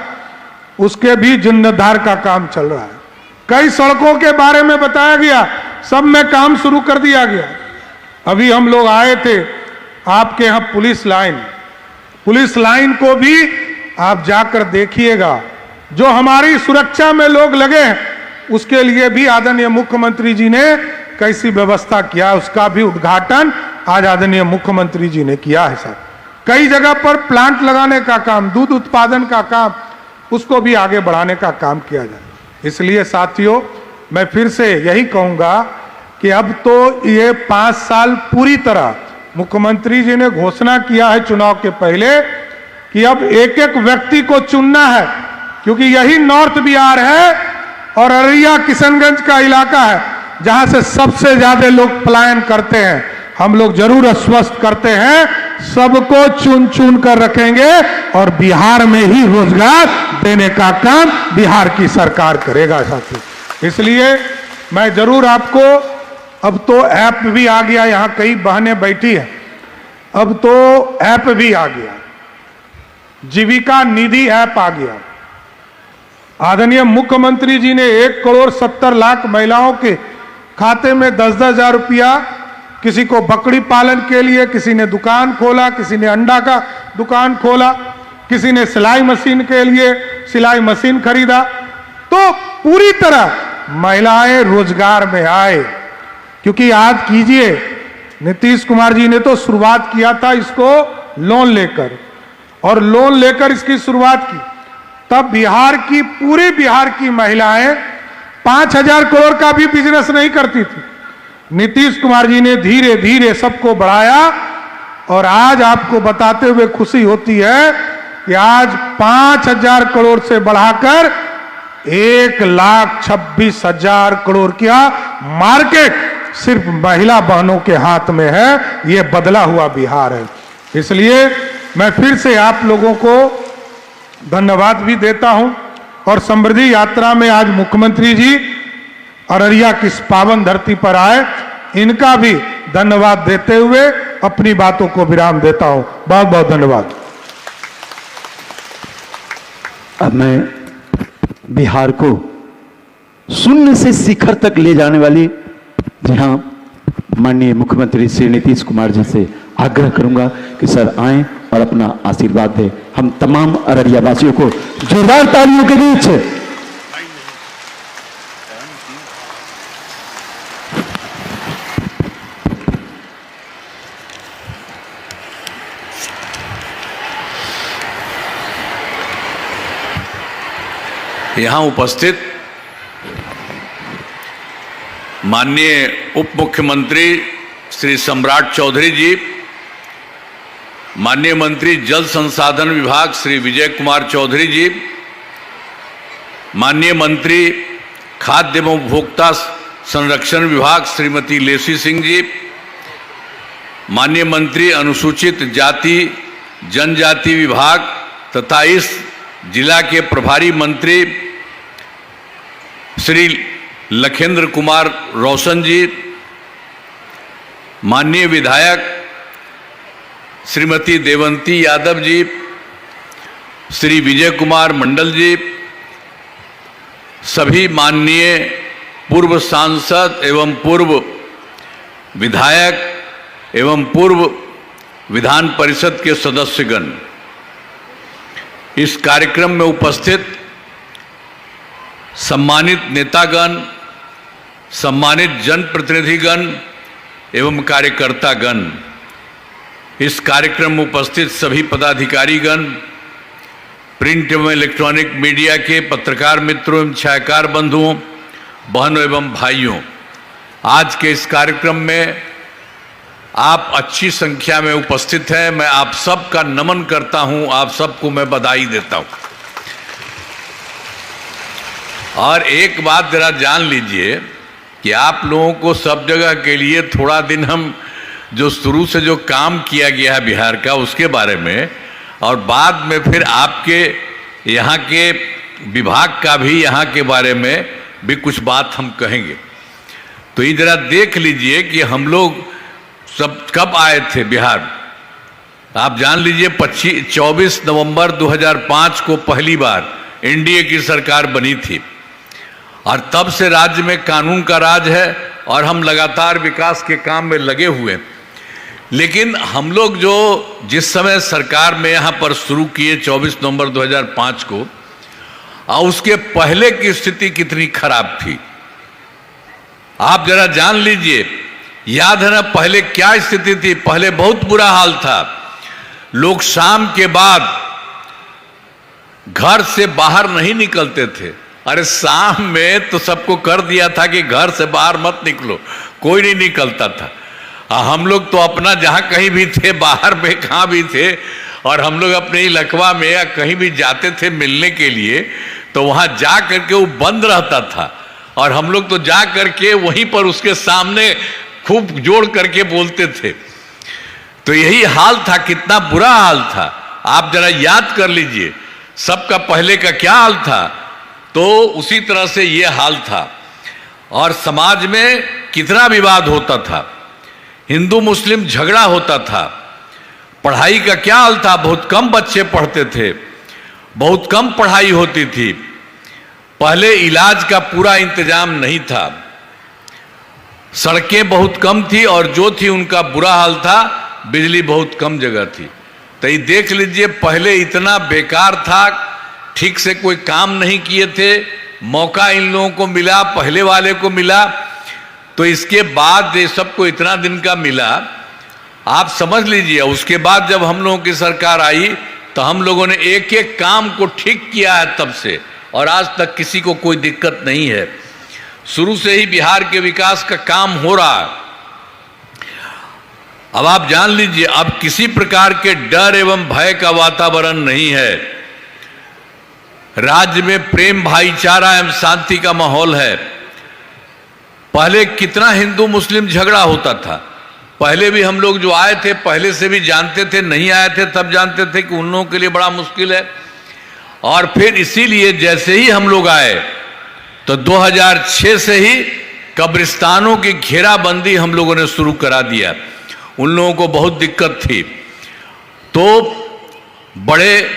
उसके भी जीर्णोद्धार का काम चल रहा है। कई सड़कों के बारे में बताया गया, सब में काम शुरू कर दिया गया। अभी हम लोग आए थे आपके यहाँ पुलिस लाइन को भी आप जाकर देखिएगा। जो हमारी सुरक्षा में लोग लगे हैं, उसके लिए भी आदरणीय मुख्यमंत्री जी ने कैसी व्यवस्था किया, उसका भी उद्घाटन आज आदरणीय मुख्यमंत्री जी ने किया है सर। कई जगह पर प्लांट लगाने का काम, दूध उत्पादन का काम, उसको भी आगे बढ़ाने का काम किया जाए। इसलिए साथियों, मैं फिर से यही कहूंगा कि अब तो ये 5 साल पूरी तरह, मुख्यमंत्री जी ने घोषणा किया है चुनाव के पहले कि अब एक एक व्यक्ति को चुनना है, क्योंकि यही नॉर्थ बिहार है और अररिया किशनगंज का इलाका है जहां से सबसे ज्यादा लोग पलायन करते हैं। हम लोग जरूर आश्वस्त करते हैं, सबको चुन चुन कर रखेंगे और बिहार में ही रोजगार देने का काम बिहार की सरकार करेगा साथियों। इसलिए मैं जरूर आपको, अब तो ऐप भी आ गया, यहाँ कई बहनें बैठी हैं, अब तो ऐप भी आ गया, जीविका निधि ऐप आ गया। आदरणीय मुख्यमंत्री जी ने 1,70,00,000 महिलाओं के खाते में 10-10 हजार रुपया, किसी को बकरी पालन के लिए, किसी ने दुकान खोला, किसी ने अंडा का दुकान खोला, किसी ने सिलाई मशीन के लिए सिलाई मशीन खरीदा। तो पूरी तरह महिलाएं रोजगार में आए। क्योंकि आज कीजिए, नीतीश कुमार जी ने तो शुरुआत किया था इसको लोन लेकर, और लोन लेकर इसकी शुरुआत की, तब बिहार की, पूरे बिहार की महिलाएं 5,000 करोड़ का भी बिजनेस नहीं करती थी। नीतीश कुमार जी ने धीरे धीरे सबको बढ़ाया, और आज आपको बताते हुए खुशी होती है कि आज 5,000 करोड़ से बढ़ाकर 1,26,000 करोड़ का मार्केट सिर्फ महिला बहनों के हाथ में है। ये बदला हुआ बिहार है। इसलिए मैं फिर से आप लोगों को धन्यवाद भी देता हूं और समृद्धि यात्रा में आज मुख्यमंत्री जी अररिया की इस पावन धरती पर आए, इनका भी धन्यवाद देते हुए अपनी बातों को विराम देता हूं। बहुत बहुत धन्यवाद। अब मैं बिहार को शून्य से शिखर तक ले जाने वाली जहां माननीय मुख्यमंत्री श्री नीतीश कुमार जी से आग्रह करूंगा कि सर आएं और अपना आशीर्वाद दें। हम तमाम अररिया वासियों को जोरदार तालियों के बीच यहाँ उपस्थित माननीय उप मुख्यमंत्री श्री सम्राट चौधरी जी, माननीय मंत्री जल संसाधन विभाग श्री विजय कुमार चौधरी जी, माननीय मंत्री खाद्य एवं उपभोक्ता संरक्षण विभाग श्रीमती लेसी सिंह जी, माननीय मंत्री अनुसूचित जाति जनजाति विभाग तथा इस जिला के प्रभारी मंत्री श्री लखेंद्र कुमार रोशन जी, माननीय विधायक श्रीमती देवंती यादव जी, श्री विजय कुमार मंडल जी, सभी माननीय पूर्व सांसद एवं पूर्व विधायक एवं पूर्व विधान परिषद के सदस्यगण, इस कार्यक्रम में उपस्थित सम्मानित नेतागण, सम्मानित जनप्रतिनिधिगण एवं कार्यकर्तागण, इस कार्यक्रम में उपस्थित सभी पदाधिकारीगण, प्रिंट एवं इलेक्ट्रॉनिक मीडिया के पत्रकार मित्रों एवं छायाकार बंधुओं, बहनों एवं भाइयों, आज के इस कार्यक्रम में आप अच्छी संख्या में उपस्थित हैं। मैं आप सबका नमन करता हूं, आप सबको मैं बधाई देता हूं। और एक बात जरा जान लीजिए कि आप लोगों को सब जगह के लिए थोड़ा दिन हम जो शुरू से जो काम किया गया है बिहार का उसके बारे में, और बाद में फिर आपके यहाँ के विभाग का भी यहाँ के बारे में भी कुछ बात हम कहेंगे। तो ये जरा देख लीजिए कि हम लोग सब कब आए थे बिहार। आप जान लीजिए 24 नवंबर 2005 को पहली बार एनडीए की सरकार बनी थी और तब से राज्य में कानून का राज है और हम लगातार विकास के काम में लगे हुए। लेकिन हम लोग जो जिस समय सरकार में यहाँ पर शुरू किए 24 नवंबर 2005 को, और उसके पहले की स्थिति कितनी खराब थी आप जरा जान लीजिए। याद है ना पहले क्या स्थिति थी? पहले बहुत बुरा हाल था। लोग शाम के बाद घर से बाहर नहीं निकलते थे। अरे शाम में तो सबको कर दिया था कि घर से बाहर मत निकलो, कोई नहीं निकलता था। हम लोग तो अपना जहाँ कहीं भी थे, बाहर में कहाँ भी थे, और हम लोग अपने इलाकवा में या कहीं भी जाते थे मिलने के लिए तो वहाँ जा करके वो बंद रहता था और हम लोग तो जा करके वहीं पर उसके सामने खूब जोड़ करके बोलते थे। तो यही हाल था, कितना बुरा हाल था। आप जरा याद कर लीजिए सबका पहले का क्या हाल था, तो उसी तरह से ये हाल था। और समाज में कितना विवाद होता था, हिंदू मुस्लिम झगड़ा होता था। पढ़ाई का क्या हाल था, बहुत कम बच्चे पढ़ते थे, बहुत कम पढ़ाई होती थी। पहले इलाज का पूरा इंतजाम नहीं था, सड़कें बहुत कम थी और जो थी उनका बुरा हाल था, बिजली बहुत कम जगह थी। तो ये देख लीजिए पहले इतना बेकार था, ठीक से कोई काम नहीं किए थे। मौका इन लोगों को मिला, पहले वाले को मिला, तो इसके बाद ये सबको इतना दिन का मिला। आप समझ लीजिए उसके बाद जब हम लोगों की सरकार आई तो हम लोगों ने एक एक काम को ठीक किया है तब से, और आज तक किसी को कोई दिक्कत नहीं है। शुरू से ही बिहार के विकास का काम हो रहा है। अब आप जान लीजिए अब किसी प्रकार के डर एवं भय का वातावरण नहीं है। राज्य में प्रेम भाईचारा एवं शांति का माहौल है। पहले कितना हिंदू मुस्लिम झगड़ा होता था, पहले भी हम लोग जो आए थे पहले से भी जानते थे, नहीं आए थे तब जानते थे कि उन लोगों के लिए बड़ा मुश्किल है। और फिर इसीलिए जैसे ही हम लोग आए तो 2006 से ही कब्रिस्तानों की घेराबंदी हम लोगों ने शुरू करा दिया। उन लोगों को बहुत दिक्कत थी, तो बड़े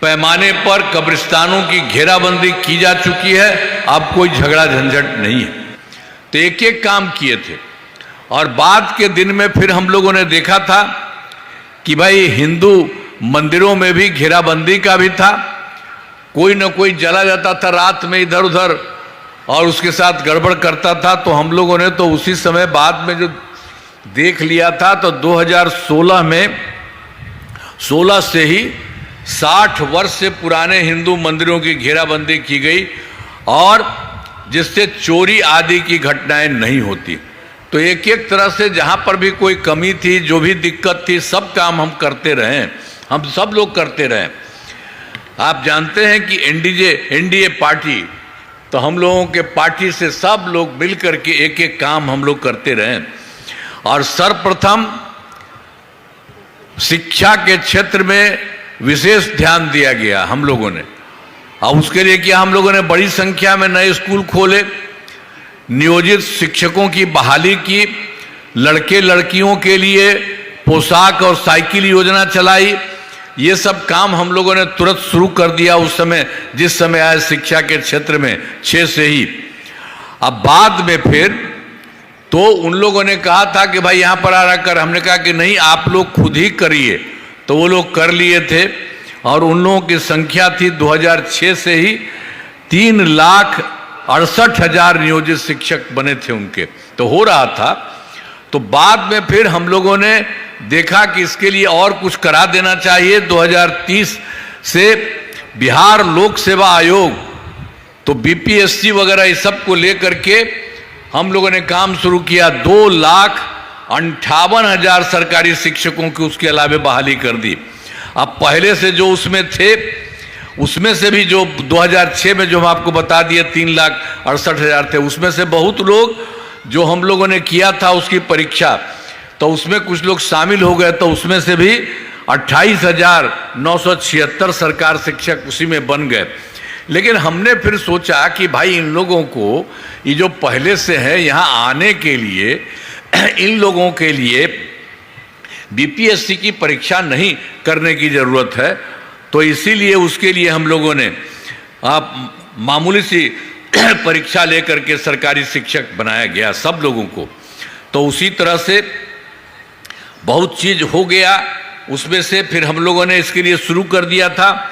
पैमाने पर कब्रिस्तानों की घेराबंदी की जा चुकी है। अब कोई झगड़ा झंझट नहीं है। तो एक एक काम किए थे। और बाद के दिन में फिर हम लोगों ने देखा था कि भाई हिंदू मंदिरों में भी घेराबंदी का भी था। कोई न कोई चला जाता था रात में इधर उधर और उसके साथ गड़बड़ करता था। तो हम लोगों ने तो उसी समय बाद में जो देख लिया था, तो 2016 में 16 से ही 60 वर्ष से पुराने हिंदू मंदिरों की घेराबंदी की गई और जिससे चोरी आदि की घटनाएं नहीं होती। तो एक एक तरह से जहां पर भी कोई कमी थी, जो भी दिक्कत थी, सब काम हम करते रहे, हम सब लोग करते रहे। आप जानते हैं कि एनडीए पार्टी, तो हम लोगों के पार्टी से सब लोग मिल करके एक एक काम हम लोग करते रहे। और सर्वप्रथम शिक्षा के क्षेत्र में विशेष ध्यान दिया गया हम लोगों ने। और उसके लिए क्या हम लोगों ने बड़ी संख्या में नए स्कूल खोले, नियोजित शिक्षकों की बहाली की, लड़के लड़कियों के लिए पोशाक और साइकिल योजना चलाई। ये सब काम हम लोगों ने तुरंत शुरू कर दिया उस समय, जिस समय आए शिक्षा के क्षेत्र में 6 से ही। अब बाद में फिर तो उन लोगों ने कहा था कि भाई यहाँ पर आ कर, हमने कहा कि नहीं, आप लोग खुद ही करिए। तो वो लोग कर लिए थे और उन लोगों की संख्या थी 2006 से ही 3,68,000 नियोजित शिक्षक बने थे उनके, तो हो रहा था। तो बाद में फिर हम लोगों ने देखा कि इसके लिए और कुछ करा देना चाहिए। 2030 से बिहार लोक सेवा आयोग, तो बीपीएससी वगैरह इस सब को लेकर के हम लोगों ने काम शुरू किया। 2,58,000 सरकारी शिक्षकों की उसके अलावे बहाली कर दी। अब पहले से जो उसमें थे, उसमें से भी जो 2006 में जो हम आपको बता दिए 3,68,000 थे, उसमें से बहुत लोग जो हम लोगों ने किया था उसकी परीक्षा, तो उसमें कुछ लोग शामिल हो गए। तो उसमें से भी 28,976 सरकार शिक्षक उसी में बन गए। लेकिन हमने फिर सोचा कि भाई इन लोगों को, ये जो पहले से है, यहाँ आने के लिए इन लोगों के लिए बीपीएससी की परीक्षा नहीं करने की ज़रूरत है। तो इसीलिए उसके लिए हम लोगों ने मामूली सी परीक्षा लेकर के सरकारी शिक्षक बनाया गया सब लोगों को। तो उसी तरह से बहुत चीज़ हो गया। उसमें से फिर हम लोगों ने इसके लिए शुरू कर दिया था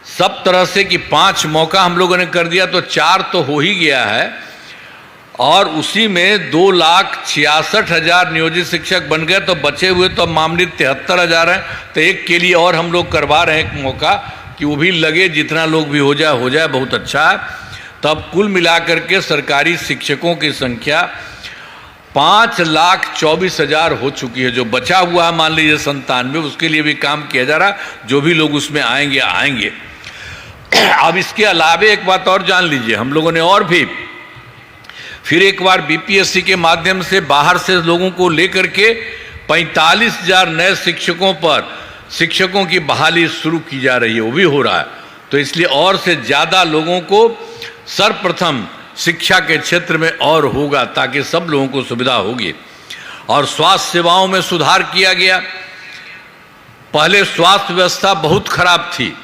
सब तरह से कि 5 मौका हम लोगों ने कर दिया, तो 4 तो हो ही गया है। और उसी में 2,66,000 नियोजित शिक्षक बन गए। तो बचे हुए तो मामले 73,000 हैं। तो एक के लिए और हम लोग करवा रहे हैं एक मौका कि वो भी लगे, जितना लोग भी हो जाए बहुत अच्छा है। तब कुल मिलाकर के सरकारी शिक्षकों की संख्या 5,24,000 हो चुकी है। जो बचा हुआ है मान लीजिए 97, उसके लिए भी काम किया जा रहा। जो भी लोग उसमें आएंगे। अब इसके अलावे एक बात और जान लीजिए, हम लोगों ने और भी फिर एक बार बीपीएससी के माध्यम से बाहर से लोगों को लेकर के 45,000 नए शिक्षकों की बहाली शुरू की जा रही है, वो भी हो रहा है। तो इसलिए और से ज़्यादा लोगों को सर्वप्रथम शिक्षा के क्षेत्र में और होगा, ताकि सब लोगों को सुविधा होगी। और स्वास्थ्य सेवाओं में सुधार किया गया। पहले स्वास्थ्य व्यवस्था बहुत खराब थी।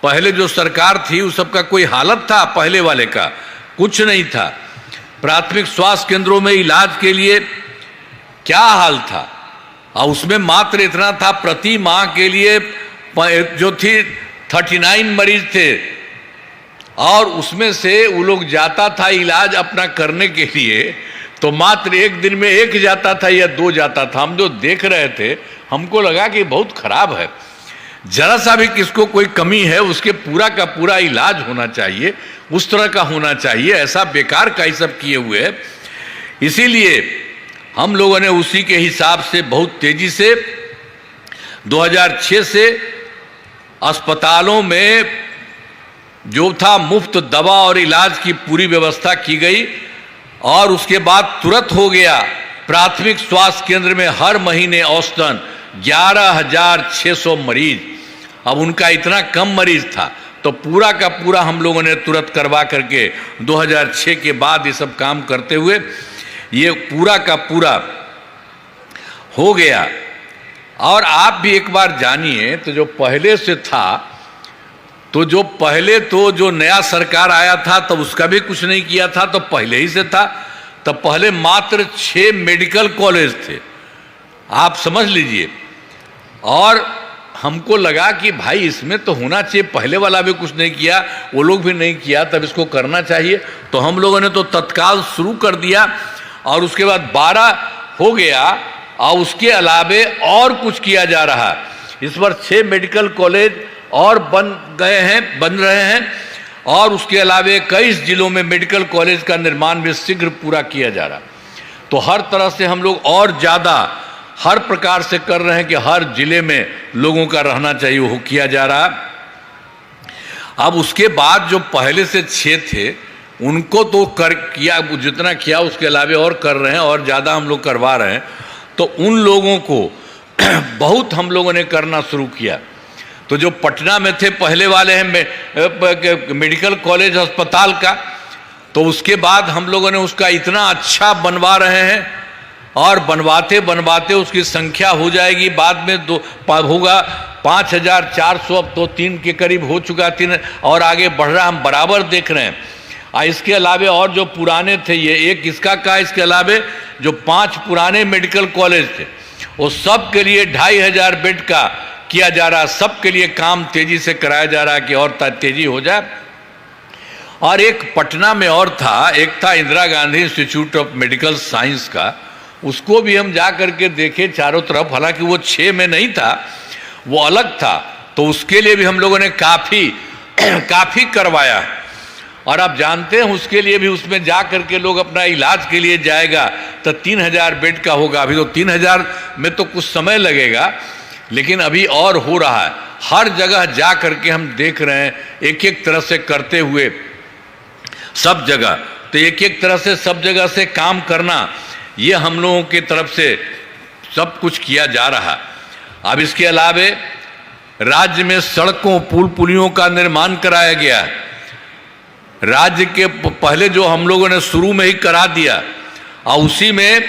पहले जो सरकार थी उस सबका कोई हालत था, पहले वाले का कुछ नहीं था। प्राथमिक स्वास्थ्य केंद्रों में इलाज के लिए क्या हाल था, और उसमें मात्र इतना था, प्रति माह के लिए जो थी 39 मरीज थे, और उसमें से वो लोग जाता था इलाज अपना करने के लिए, तो मात्र एक दिन में 1 जाता था या 2 जाता था। हम जो देख रहे थे हमको लगा कि बहुत खराब है। जरा सा भी किसको कोई कमी है उसके पूरा का पूरा इलाज होना चाहिए, उस तरह का होना चाहिए। ऐसा बेकार का ही सब किए हुए है। इसीलिए हम लोगों ने उसी के हिसाब से बहुत तेजी से 2006 से अस्पतालों में जो था मुफ्त दवा और इलाज की पूरी व्यवस्था की गई। और उसके बाद तुरंत हो गया प्राथमिक स्वास्थ्य केंद्र में हर महीने औसतन 11,600 मरीज, अब उनका इतना कम मरीज था तो पूरा का पूरा हम लोगों ने तुरंत करवा करके 2006 के बाद ये सब काम करते हुए ये पूरा का पूरा हो गया। और आप भी एक बार जानिए, तो जो पहले से था, तो जो नया सरकार आया था तब उसका भी कुछ नहीं किया था, तो पहले ही से था। तब पहले मात्र 6 मेडिकल कॉलेज थे, आप समझ लीजिए। और हमको लगा कि भाई इसमें तो होना चाहिए, पहले वाला भी कुछ नहीं किया, वो लोग भी नहीं किया, तब इसको करना चाहिए। तो हम लोगों ने तो तत्काल शुरू कर दिया और उसके बाद 12 हो गया और उसके अलावे और कुछ किया जा रहा है। इस बार 6 मेडिकल कॉलेज और बन रहे हैं और उसके अलावे 21 जिलों में मेडिकल कॉलेज का निर्माण भी शीघ्र पूरा किया जा रहा है। तो हर तरह से हम लोग और ज़्यादा हर प्रकार से कर रहे हैं कि हर जिले में लोगों का रहना चाहिए, वो किया जा रहा है। अब उसके बाद जो पहले से 6 थे उनको तो किया, जितना किया उसके अलावे और कर रहे हैं और ज़्यादा हम लोग करवा रहे हैं। तो उन लोगों को बहुत हम लोगों ने करना शुरू किया। तो जो पटना में थे पहले वाले हैं मेडिकल कॉलेज अस्पताल का, तो उसके बाद हम लोगों ने उसका इतना अच्छा बनवा रहे हैं और बनवाते बनवाते उसकी संख्या हो जाएगी, बाद में होगा 5,400, अब तो 3 के करीब हो चुका, 3 और आगे बढ़ रहा, हम बराबर देख रहे हैं। इसके अलावे और जो पुराने थे, ये एक इसका का, इसके अलावे जो 5 पुराने मेडिकल कॉलेज थे वो सब के लिए 2,500 बेड का किया जा रहा है, सबके लिए काम तेजी से कराया जा रहा है कि और तेजी हो जाए। और एक पटना में और था, एक था Indira Gandhi institute of medical science का, उसको भी हम जा करके देखे चारों तरफ, हालांकि वो 6 में नहीं था, वो अलग था। तो उसके लिए भी हम लोगों ने काफ़ी करवाया। और आप जानते हैं उसके लिए भी उसमें जा करके लोग अपना इलाज के लिए जाएगा तो 3,000 बेड का होगा। अभी तो 3,000 में तो कुछ समय लगेगा, लेकिन अभी और हो रहा है। हर जगह जा करके हम देख रहे हैं, एक एक तरह से करते हुए सब जगह, तो एक एक तरह से सब जगह से काम करना, ये हम लोगों की तरफ से सब कुछ किया जा रहा। अब इसके अलावे राज्य में सड़कों पुल पुलियों का निर्माण कराया गया। राज्य के पहले जो हम लोगों ने शुरू में ही करा दिया और उसी में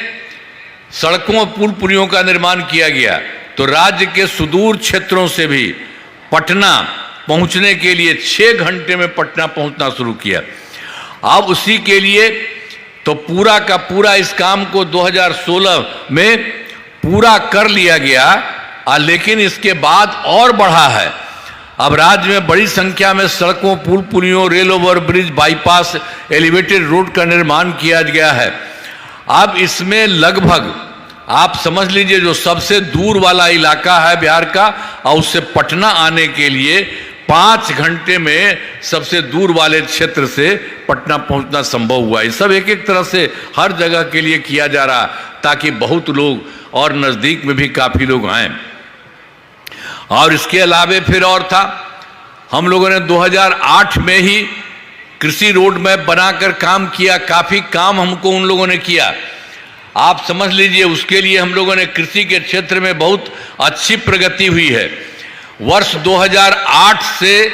सड़कों पुल पुलियों का निर्माण किया गया। तो राज्य के सुदूर क्षेत्रों से भी पटना पहुंचने के लिए 6 घंटे में पटना पहुंचना शुरू किया। अब उसी के लिए तो पूरा का पूरा इस काम को 2016 में पूरा कर लिया गया, लेकिन इसके बाद और बढ़ा है। अब राज्य में बड़ी संख्या में सड़कों पुल पुलियों rail over bridge bypass elevated road का निर्माण किया गया है। अब इसमें लगभग आप समझ लीजिए जो सबसे दूर वाला इलाका है बिहार का, और उससे पटना आने के लिए 5 घंटे में सबसे दूर वाले क्षेत्र से पटना पहुंचना संभव हुआ। ये सब एक एक तरह से हर जगह के लिए किया जा रहा ताकि बहुत लोग और नज़दीक में भी काफ़ी लोग आएँ। और इसके अलावे फिर और था, हम लोगों ने 2008 में ही कृषि रोड मैप बनाकर काम किया। काफ़ी काम हमको उन लोगों ने किया, आप समझ लीजिए। उसके लिए हम लोगों ने कृषि के क्षेत्र में बहुत अच्छी प्रगति हुई है। वर्ष 2008 से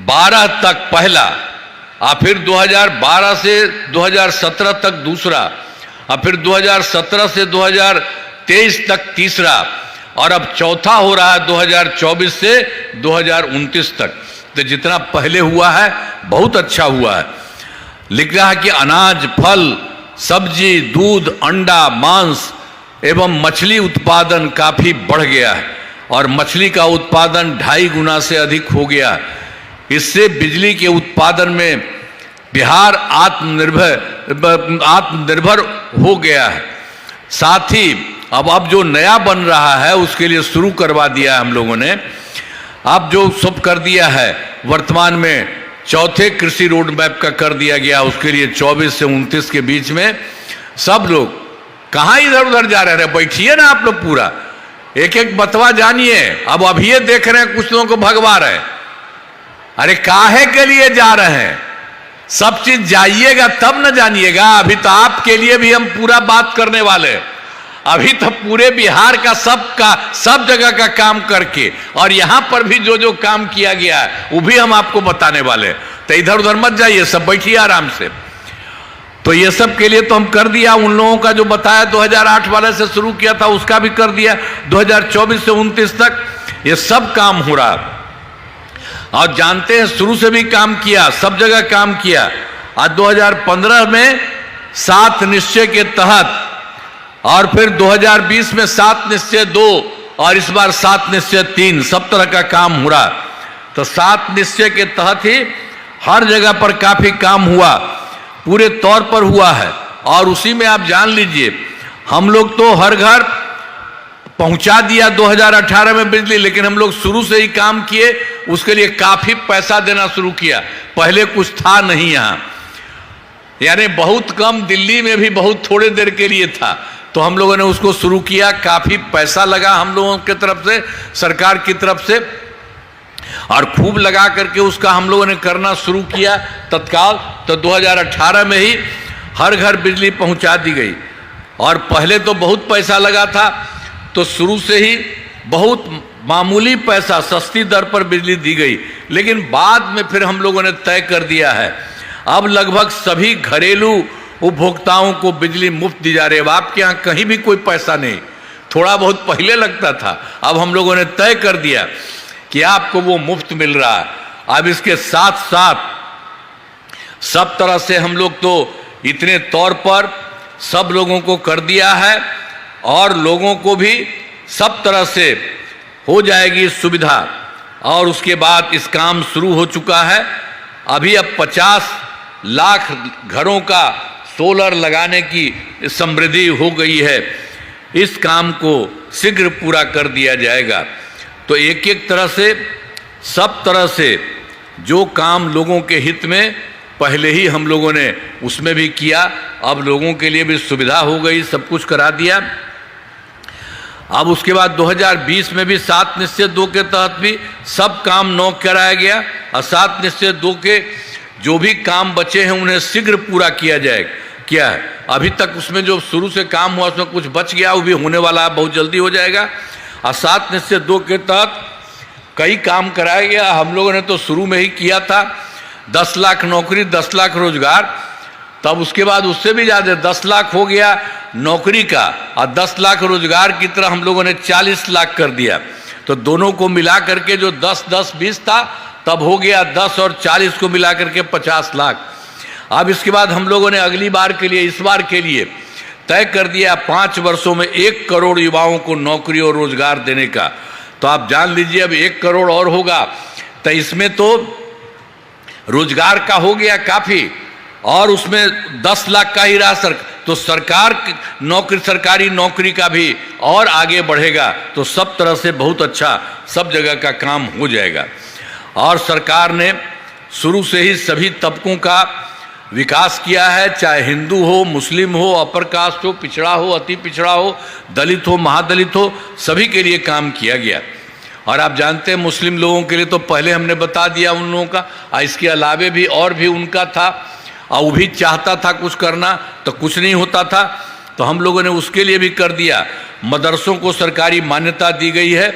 12 तक पहला, और फिर 2012 से 2017 तक दूसरा, और फिर 2017 से 2023 तक तीसरा, और अब चौथा हो रहा है 2024 से 2029 तक। तो जितना पहले हुआ है बहुत अच्छा हुआ है। लिख रहा है कि अनाज, फल, सब्जी, दूध, अंडा, मांस एवं मछली उत्पादन काफ़ी बढ़ गया है और मछली का उत्पादन 2.5 गुना से अधिक हो गया। इससे बिजली के उत्पादन में बिहार आत्मनिर्भर हो गया है। साथ ही अब जो नया बन रहा है उसके लिए शुरू करवा दिया है हम लोगों ने। अब जो सब कर दिया है वर्तमान में चौथे कृषि रोड मैप का कर दिया गया, उसके लिए 24 से 29 के बीच में सब लोग कहाँ इधर उधर जा रहे हैं, बैठिए ना आप लोग पूरा एक एक बतवा जानिए। अब अभी ये देख रहे हैं कुछ लोगों को भगवा रहे, अरे काहे के लिए जा रहे हैं, सब चीज जाइएगा तब न जानिएगा। अभी तो आपके लिए भी हम पूरा बात करने वाले हैं। अभी तो पूरे बिहार का सब जगह का काम करके और यहां पर भी जो जो काम किया गया है वो भी हम आपको बताने वाले हैं। तो इधर उधर मत जाइए, सब बैठिए आराम से। तो ये सब के लिए तो हम कर दिया। उन लोगों का जो बताया 2008 वाले से शुरू किया था उसका भी कर दिया। 2024 से 29 तक ये सब काम हो रहा। और जानते हैं शुरू से भी काम किया, सब जगह काम किया। आज 2015 में 7 निश्चय के तहत और फिर 2020 में 7 निश्चय 2 और इस बार 7 निश्चय 3 सब तरह का काम हो रहा। तो 7 निश्चय के तहत ही हर जगह पर काफी काम हुआ, पूरे तौर पर हुआ है। और उसी में आप जान लीजिए हम लोग तो हर घर पहुंचा दिया 2018 में बिजली, लेकिन हम लोग शुरू से ही काम किए, उसके लिए काफी पैसा देना शुरू किया। पहले कुछ था नहीं यहां, यानी बहुत कम, दिल्ली में भी बहुत थोड़े देर के लिए था। तो हम लोगों ने उसको शुरू किया, काफी पैसा लगा हम लोगों की तरफ से, सरकार की तरफ से, और खूब लगा करके उसका हम लोगों ने करना शुरू किया तत्काल। तो 2018 में ही हर घर बिजली पहुंचा दी गई। और पहले तो बहुत पैसा लगा था, तो शुरू से ही बहुत मामूली पैसा, सस्ती दर पर बिजली दी गई। लेकिन बाद में फिर हम लोगों ने तय कर दिया है अब लगभग सभी घरेलू उपभोक्ताओं को बिजली मुफ्त दी जा रही है। अब आपके यहाँ कहीं भी कोई पैसा नहीं, थोड़ा बहुत पहले लगता था, अब हम लोगों ने तय कर दिया कि आपको वो मुफ्त मिल रहा है। अब इसके साथ साथ सब तरह से हम लोग तो इतने तौर पर सब लोगों को कर दिया है और लोगों को भी सब तरह से हो जाएगी सुविधा। और उसके बाद इस काम शुरू हो चुका है। अभी अब 50 लाख घरों का सोलर लगाने की समृद्धि हो गई है। इस काम को शीघ्र पूरा कर दिया जाएगा। तो एक एक तरह से सब तरह से जो काम लोगों के हित में पहले ही हम लोगों ने उसमें भी किया, अब लोगों के लिए भी सुविधा हो गई, सब कुछ करा दिया। अब उसके बाद 2020 में भी 7 निश्चय 2 के तहत भी सब काम नौ कराया गया और 7 निश्चय 2 के जो भी काम बचे हैं उन्हें शीघ्र पूरा किया है। अभी तक उसमें जो शुरू से काम हुआ उसमें कुछ बच गया, वो भी होने वाला है, बहुत जल्दी हो जाएगा। और 7 निश्चय 2 के तहत कई काम कराया गया। हम लोगों ने तो शुरू में ही किया था 10 लाख नौकरी, 10 लाख रोजगार। तब उसके बाद उससे भी ज़्यादा 10 लाख हो गया नौकरी का और 10 लाख रोजगार की तरह हम लोगों ने 40 लाख कर दिया। तो दोनों को मिला करके जो 10-10-20 था तब हो गया 10 और 40 को मिला करके 50 लाख। अब इसके बाद हम लोगों ने अगली बार के लिए, इस बार के लिए तय कर दिया 5 वर्षों में 1 करोड़ युवाओं को नौकरी और रोजगार देने का। तो आप जान लीजिए अब 1 करोड़ और होगा। तो इसमें तो रोजगार का हो गया काफ़ी और उसमें 10 लाख का ही रहा तो सरकार नौकरी, सरकारी नौकरी का भी और आगे बढ़ेगा। तो सब तरह से बहुत अच्छा सब जगह का काम हो जाएगा। और सरकार ने शुरू से ही सभी तबकों का विकास किया है, चाहे हिंदू हो, मुस्लिम हो, अपर कास्ट हो, पिछड़ा हो, अति पिछड़ा हो, दलित हो, महादलित हो, सभी के लिए काम किया गया। और आप जानते हैं मुस्लिम लोगों के लिए तो पहले हमने बता दिया उन लोगों का, इसके अलावे भी और भी उनका था और वो भी चाहता था कुछ करना तो कुछ नहीं होता था। तो हम लोगों ने उसके लिए भी कर दिया। मदरसों को सरकारी मान्यता दी गई है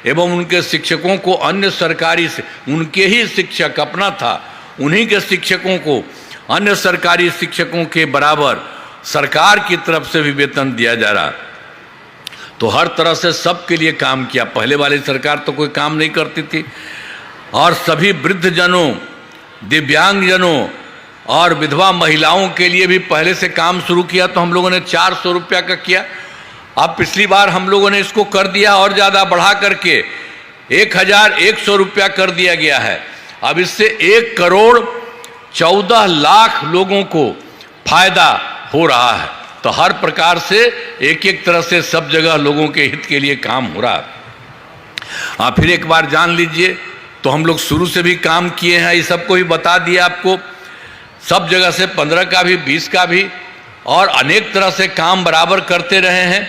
एवं उनके शिक्षकों को अन्य सरकारी से, उनके ही शिक्षक अपना था, उन्हीं के शिक्षकों को अन्य सरकारी शिक्षकों के बराबर सरकार की तरफ से भी वेतन दिया जा रहा। तो हर तरह से सबके लिए काम किया। पहले वाली सरकार तो कोई काम नहीं करती थी। और सभी वृद्धजनों, दिव्यांगजनों और विधवा महिलाओं के लिए भी पहले से काम शुरू किया। तो हम लोगों ने 400 रुपया का किया। अब पिछली बार हम लोगों ने इसको कर दिया और ज़्यादा बढ़ा करके 1100 रुपया कर दिया गया है। अब इससे 1 करोड़ 14 लाख लोगों को फायदा हो रहा है। तो हर प्रकार से एक एक तरह से सब जगह लोगों के हित के लिए काम हो रहा है। फिर एक बार जान लीजिए, तो हम लोग शुरू से भी काम किए हैं, ये सबको भी बता दिया आपको, सब जगह से 15 का भी, 20 का भी, और अनेक तरह से काम बराबर करते रहे हैं।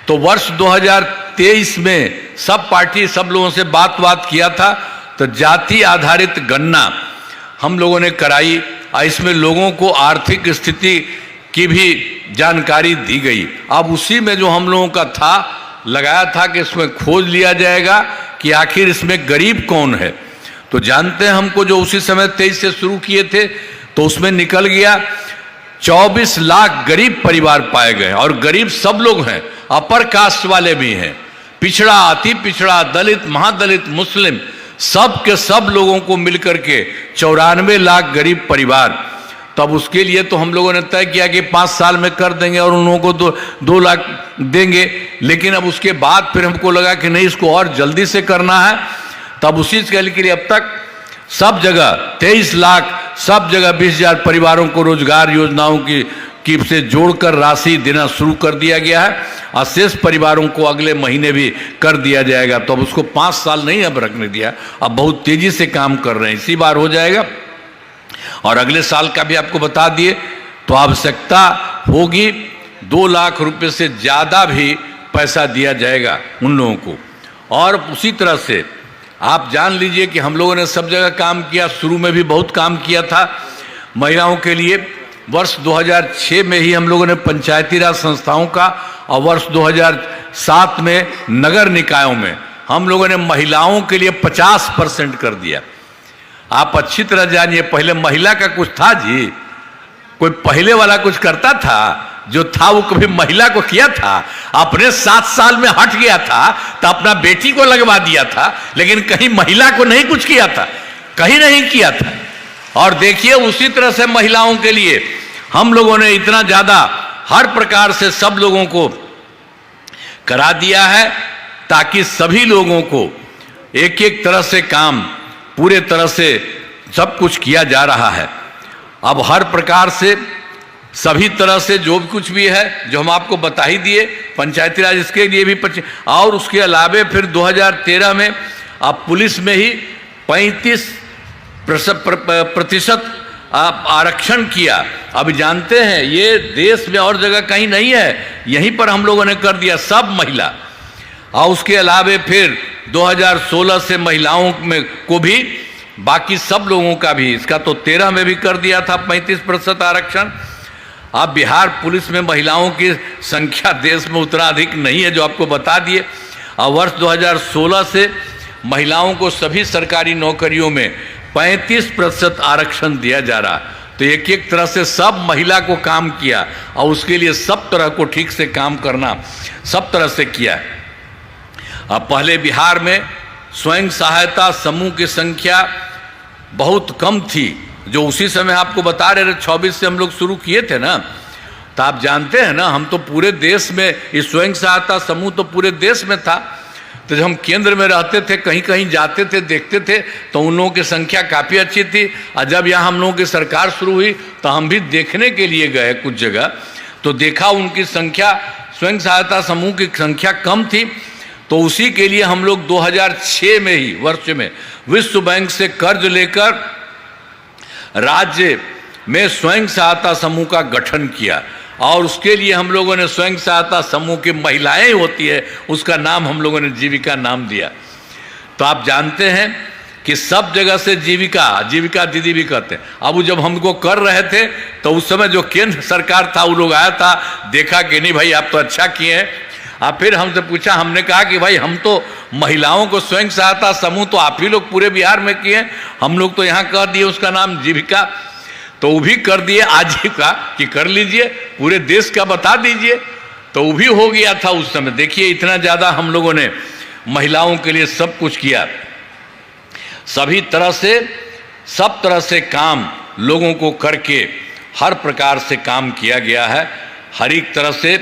तो वर्ष 2023 में सब पार्टी, सब लोगों से बात किया था। तो जाति आधारित गणना हम लोगों ने कराई और इसमें लोगों को आर्थिक स्थिति की भी जानकारी दी गई। अब उसी में जो हम लोगों का था लगाया था कि इसमें खोज लिया जाएगा कि आखिर इसमें गरीब कौन है। तो जानते हैं हमको जो उसी समय 23 से शुरू किए थे तो उसमें निकल गया 24 लाख गरीब परिवार पाए गए। और गरीब सब लोग हैं, अपर कास्ट वाले भी हैं, पिछड़ा, अति पिछड़ा, दलित, महादलित, मुस्लिम, सब के सब लोगों को मिलकर के 94 लाख गरीब परिवार। तब उसके लिए तो हम लोगों ने तय किया कि 5 साल में कर देंगे और उन लोगों को 2 लाख देंगे। लेकिन अब उसके बाद फिर हमको लगा कि नहीं, इसको और जल्दी से करना है। तब उसी के लिए अब तक सब जगह 23 लाख, सब जगह 20,000 परिवारों को रोजगार योजनाओं की से जोड़कर राशि देना शुरू कर दिया गया है और शेष परिवारों को अगले महीने भी कर दिया जाएगा। तो अब उसको 5 साल नहीं अब रखने दिया, अब बहुत तेजी से काम कर रहे हैं, इसी बार हो जाएगा। और अगले साल का भी आपको बता दिए तो आवश्यकता होगी 2 लाख रुपए से ज़्यादा भी पैसा दिया जाएगा उन लोगों को। और उसी तरह से आप जान लीजिए कि हम लोगों ने सब जगह काम किया, शुरू में भी बहुत काम किया था महिलाओं के लिए। वर्ष 2006 में ही हम लोगों ने पंचायती राज संस्थाओं का और वर्ष 2007 में नगर निकायों में हम लोगों ने महिलाओं के लिए 50% कर दिया। आप अच्छी तरह जानिए, पहले महिला का कुछ था जी? कोई पहले वाला कुछ करता था? जो था वो कभी महिला को किया था? अपने 7 साल में हट गया था तो अपना बेटी को लगवा दिया था, लेकिन कहीं महिला को नहीं कुछ किया था, कहीं नहीं किया था। और देखिए उसी तरह से महिलाओं के लिए हम लोगों ने इतना ज़्यादा हर प्रकार से सब लोगों को करा दिया है ताकि सभी लोगों को एक एक तरह से काम पूरे तरह से सब कुछ किया जा रहा है। अब हर प्रकार से सभी तरह से जो भी कुछ भी है जो हम आपको बता ही दिए, पंचायती राज इसके लिए भी और उसके अलावे फिर 2013 में अब पुलिस में ही 35% आरक्षण किया। अब जानते हैं ये देश में और जगह कहीं नहीं है, यहीं पर हम लोगों ने कर दिया सब महिला। और उसके अलावे फिर 2016 से महिलाओं में को भी बाकी सब लोगों का भी, इसका तो 13 में भी कर दिया था 35% आरक्षण। अब बिहार पुलिस में महिलाओं की संख्या देश में उतना अधिक नहीं है जो आपको बता दिए। और वर्ष 2016 से महिलाओं को सभी सरकारी नौकरियों में 35% आरक्षण दिया जा रहा। तो एक एक तरह से सब महिला को काम किया और उसके लिए सब तरह को ठीक से काम करना सब तरह से किया। अब पहले बिहार में स्वयं सहायता समूह की संख्या बहुत कम थी, जो उसी समय आपको बता रहे थे 24 से हम लोग शुरू किए थे ना। तो आप जानते हैं ना, हम तो पूरे देश में इस स्वयं सहायता समूह तो पूरे देश में था। तो जब हम केंद्र में रहते थे, कहीं कहीं जाते थे, देखते थे तो उन लोगों की संख्या काफ़ी अच्छी थी। और जब यहाँ हम लोगों की सरकार शुरू हुई तो हम भी देखने के लिए गए कुछ जगह, तो देखा उनकी संख्या, स्वयं सहायता समूह की संख्या कम थी। तो उसी के लिए हम लोग 2006 में ही वर्ष में विश्व बैंक से कर्ज लेकर राज्य में स्वयं सहायता समूह का गठन किया। और उसके लिए हम लोगों ने स्वयं सहायता समूह की महिलाएं होती है उसका नाम हम लोगों ने जीविका नाम दिया। तो आप जानते हैं कि सब जगह से जीविका दीदी भी कहते हैं। अब वो जब हमको कर रहे थे तो उस समय जो केंद्र सरकार था वो लोग आया था, देखा कि नहीं भाई आप तो अच्छा किए हैं। अब फिर हमसे पूछा, हमने कहा कि भाई हम तो महिलाओं को स्वयं सहायता समूह तो आप ही लोग पूरे बिहार में किए, हम लोग तो यहाँ कर दिए उसका नाम जीविका। तो वो भी कर दिए आजीविका कि कर लीजिए, पूरे देश का बता दीजिए। तो वो भी हो गया था उस समय। देखिए इतना ज़्यादा हम लोगों ने महिलाओं के लिए सब कुछ किया, सभी तरह से सब तरह से काम लोगों को करके हर प्रकार से काम किया गया है। हर एक तरह से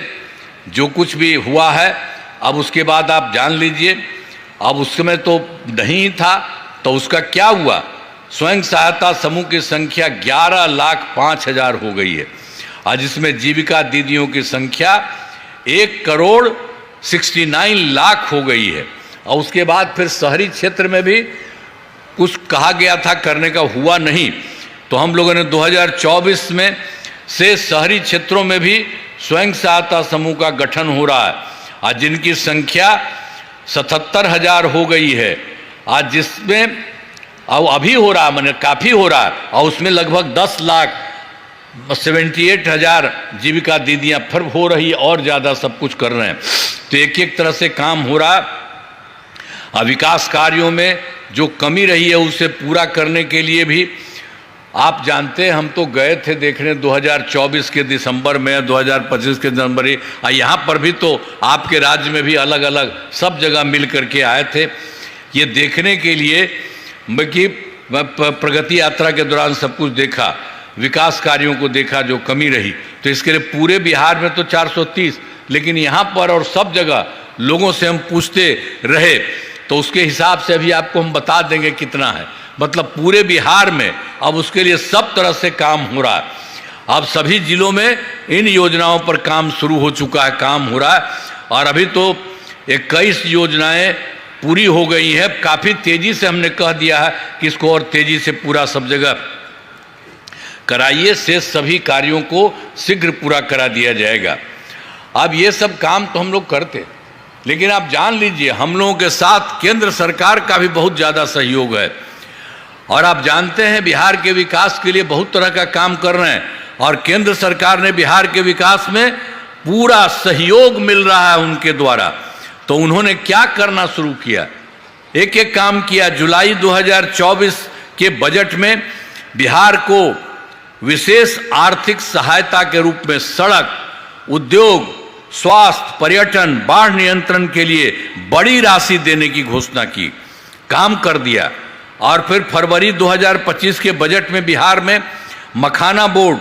जो कुछ भी हुआ है, अब उसके बाद आप जान लीजिए, अब उस समय तो नहीं था तो उसका क्या हुआ। स्वयं सहायता समूह की संख्या 11,05,000 हो गई है। आज इसमें जीविका दीदियों की संख्या 1,69 लाख हो गई है। और उसके बाद फिर शहरी क्षेत्र में भी कुछ कहा गया था करने का, हुआ नहीं। तो हम लोगों ने 2024 में से शहरी क्षेत्रों में भी स्वयं सहायता समूह का गठन हो रहा है, आज जिनकी संख्या 77,000 हो गई है। आज जिसमें और अभी हो रहा, मैंने काफ़ी हो रहा, और उसमें लगभग 10,78,000 जीविका दीदियाँ फिर हो रही, और ज़्यादा सब कुछ कर रहे हैं। तो एक एक तरह से काम हो रहा। विकास कार्यों में जो कमी रही है उसे पूरा करने के लिए भी आप जानते हैं, हम तो गए थे देखने 2024 के दिसंबर में, 2025 के जनवरी, यहाँ पर भी तो आपके राज्य में भी अलग अलग सब जगह मिल करके आए थे ये देखने के लिए कि प्रगति यात्रा के दौरान सब कुछ देखा, विकास कार्यों को देखा जो कमी रही। तो इसके लिए पूरे बिहार में तो 430, लेकिन यहाँ पर और सब जगह लोगों से हम पूछते रहे तो उसके हिसाब से अभी आपको हम बता देंगे कितना है। मतलब पूरे बिहार में अब उसके लिए सब तरह से काम हो रहा है। अब सभी जिलों में इन योजनाओं पर काम शुरू हो चुका है, काम हो रहा है, और अभी तो 21 योजनाएं पूरी हो गई हैं। काफ़ी तेज़ी से हमने कह दिया है कि इसको और तेज़ी से पूरा सब जगह कराइए, से सभी कार्यों को शीघ्र पूरा करा दिया जाएगा। अब ये सब काम तो हम लोग करते, लेकिन आप जान लीजिए हम लोगों के साथ केंद्र सरकार का भी बहुत ज़्यादा सहयोग है। और आप जानते हैं बिहार के विकास के लिए बहुत तरह का काम कर रहे हैं, और केंद्र सरकार ने बिहार के विकास में पूरा सहयोग मिल रहा है उनके द्वारा। तो उन्होंने क्या करना शुरू किया, एक एक काम किया। जुलाई 2024 के बजट में बिहार को विशेष आर्थिक सहायता के रूप में सड़क, उद्योग, स्वास्थ्य, पर्यटन, बाढ़ नियंत्रण के लिए बड़ी राशि देने की घोषणा की, काम कर दिया। और फिर फरवरी 2025 के बजट में बिहार में मखाना बोर्ड,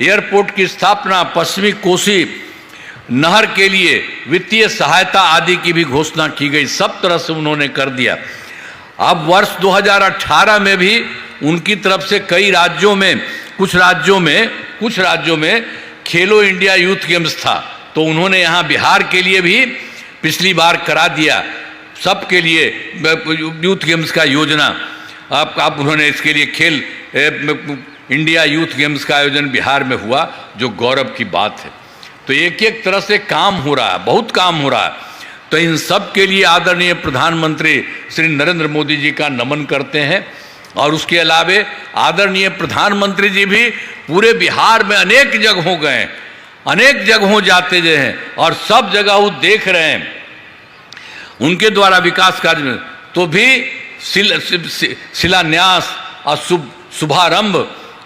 एयरपोर्ट की स्थापना, पश्चिमी कोसी नहर के लिए वित्तीय सहायता आदि की भी घोषणा की गई। सब तरह से उन्होंने कर दिया। अब वर्ष 2018 में भी उनकी तरफ से कई राज्यों में, कुछ राज्यों में खेलो इंडिया यूथ गेम्स था, तो उन्होंने यहाँ बिहार के लिए भी पिछली बार करा दिया, सबके लिए यूथ गेम्स का योजना। आप उन्होंने इसके लिए खेल इंडिया यूथ गेम्स का आयोजन बिहार में हुआ, जो गौरव की बात है। तो एक एक तरह से काम हो रहा है, बहुत काम हो रहा है। तो इन सब के लिए आदरणीय प्रधानमंत्री श्री नरेंद्र मोदी जी का नमन करते हैं। और उसके अलावे आदरणीय प्रधानमंत्री जी भी पूरे बिहार में अनेक जगहों गए, अनेक जगहों जाते गए हैं, और सब जगह वो देख रहे हैं उनके द्वारा विकास कार्य में। तो भी शिलान्यास और शुभारंभ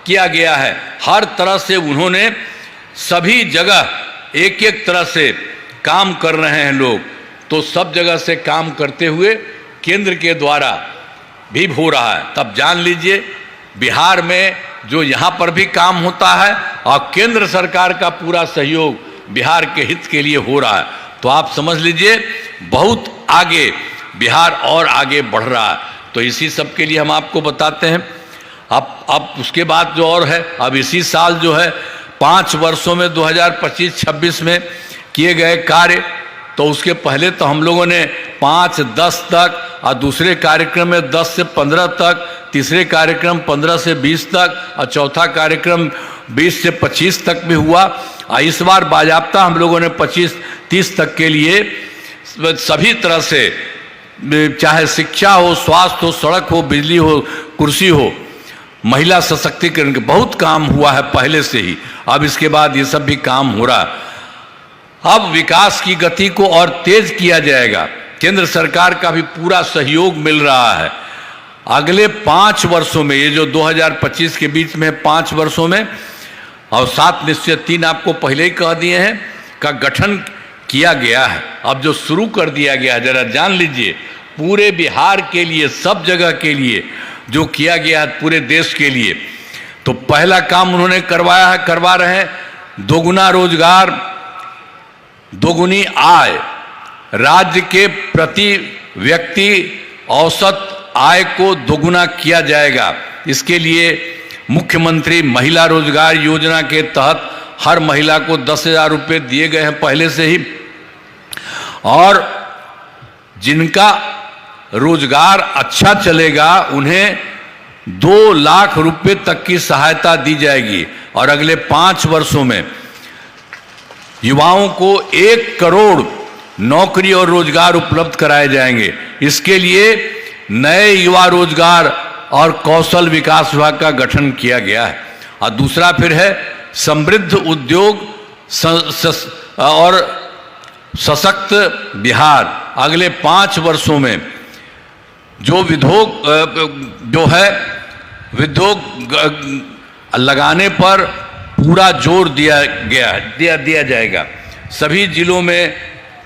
किया गया है। हर तरह से उन्होंने सभी जगह एक एक तरह से काम कर रहे हैं लोग। तो सब जगह से काम करते हुए केंद्र के द्वारा भी हो रहा है। तब जान लीजिए बिहार में जो यहाँ पर भी काम होता है और केंद्र सरकार का पूरा सहयोग बिहार के हित के लिए हो रहा है। तो आप समझ लीजिए बहुत आगे बिहार और आगे बढ़ रहा है। तो इसी सब के लिए हम आपको बताते हैं। अब उसके बाद जो और है, अब इसी साल जो है 5 वर्षों में 2025-26 में किए गए कार्य, तो उसके पहले तो हम लोगों ने 5-10 तक, और दूसरे कार्यक्रम में 10 से 15 तक, तीसरे कार्यक्रम 15 से 20 तक, और चौथा कार्यक्रम 20 से 25 तक भी हुआ। और इस बार बाजाप्ता हम लोगों ने 25-30 तक के लिए सभी तरह से, चाहे शिक्षा हो, स्वास्थ्य हो, सड़क हो, बिजली हो, कुर्सी हो, महिला सशक्तिकरण के बहुत काम हुआ है पहले से ही। अब इसके बाद ये सब भी काम हो रहा है। अब विकास की गति को और तेज किया जाएगा। केंद्र सरकार का भी पूरा सहयोग मिल रहा है। अगले 5 वर्षों में, ये जो 2025 के बीच में 5 वर्षों में, और 7 निश्चय 3 आपको पहले ही कह दिए हैं, का गठन किया गया है। अब जो शुरू कर दिया गया है, जरा जान लीजिए पूरे बिहार के लिए, सब जगह के लिए जो किया गया है, पूरे देश के लिए। तो पहला काम उन्होंने करवाया है, करवा रहे हैं, दोगुना रोजगार, दोगुनी आय, राज्य के प्रति व्यक्ति औसत आय को दोगुना किया जाएगा। इसके लिए मुख्यमंत्री महिला रोजगार योजना के तहत हर महिला को 10,000 रुपये दिए गए हैं पहले से ही, और जिनका रोजगार अच्छा चलेगा उन्हें 2 लाख रुपए तक की सहायता दी जाएगी। और अगले 5 वर्षों में युवाओं को 1 करोड़ नौकरी और रोजगार उपलब्ध कराए जाएंगे। इसके लिए नए युवा रोजगार और कौशल विकास विभाग का गठन किया गया है। और दूसरा फिर है समृद्ध उद्योग और सशक्त बिहार। अगले 5 वर्षों में जो उद्योग लगाने पर पूरा जोर दिया जाएगा। सभी जिलों में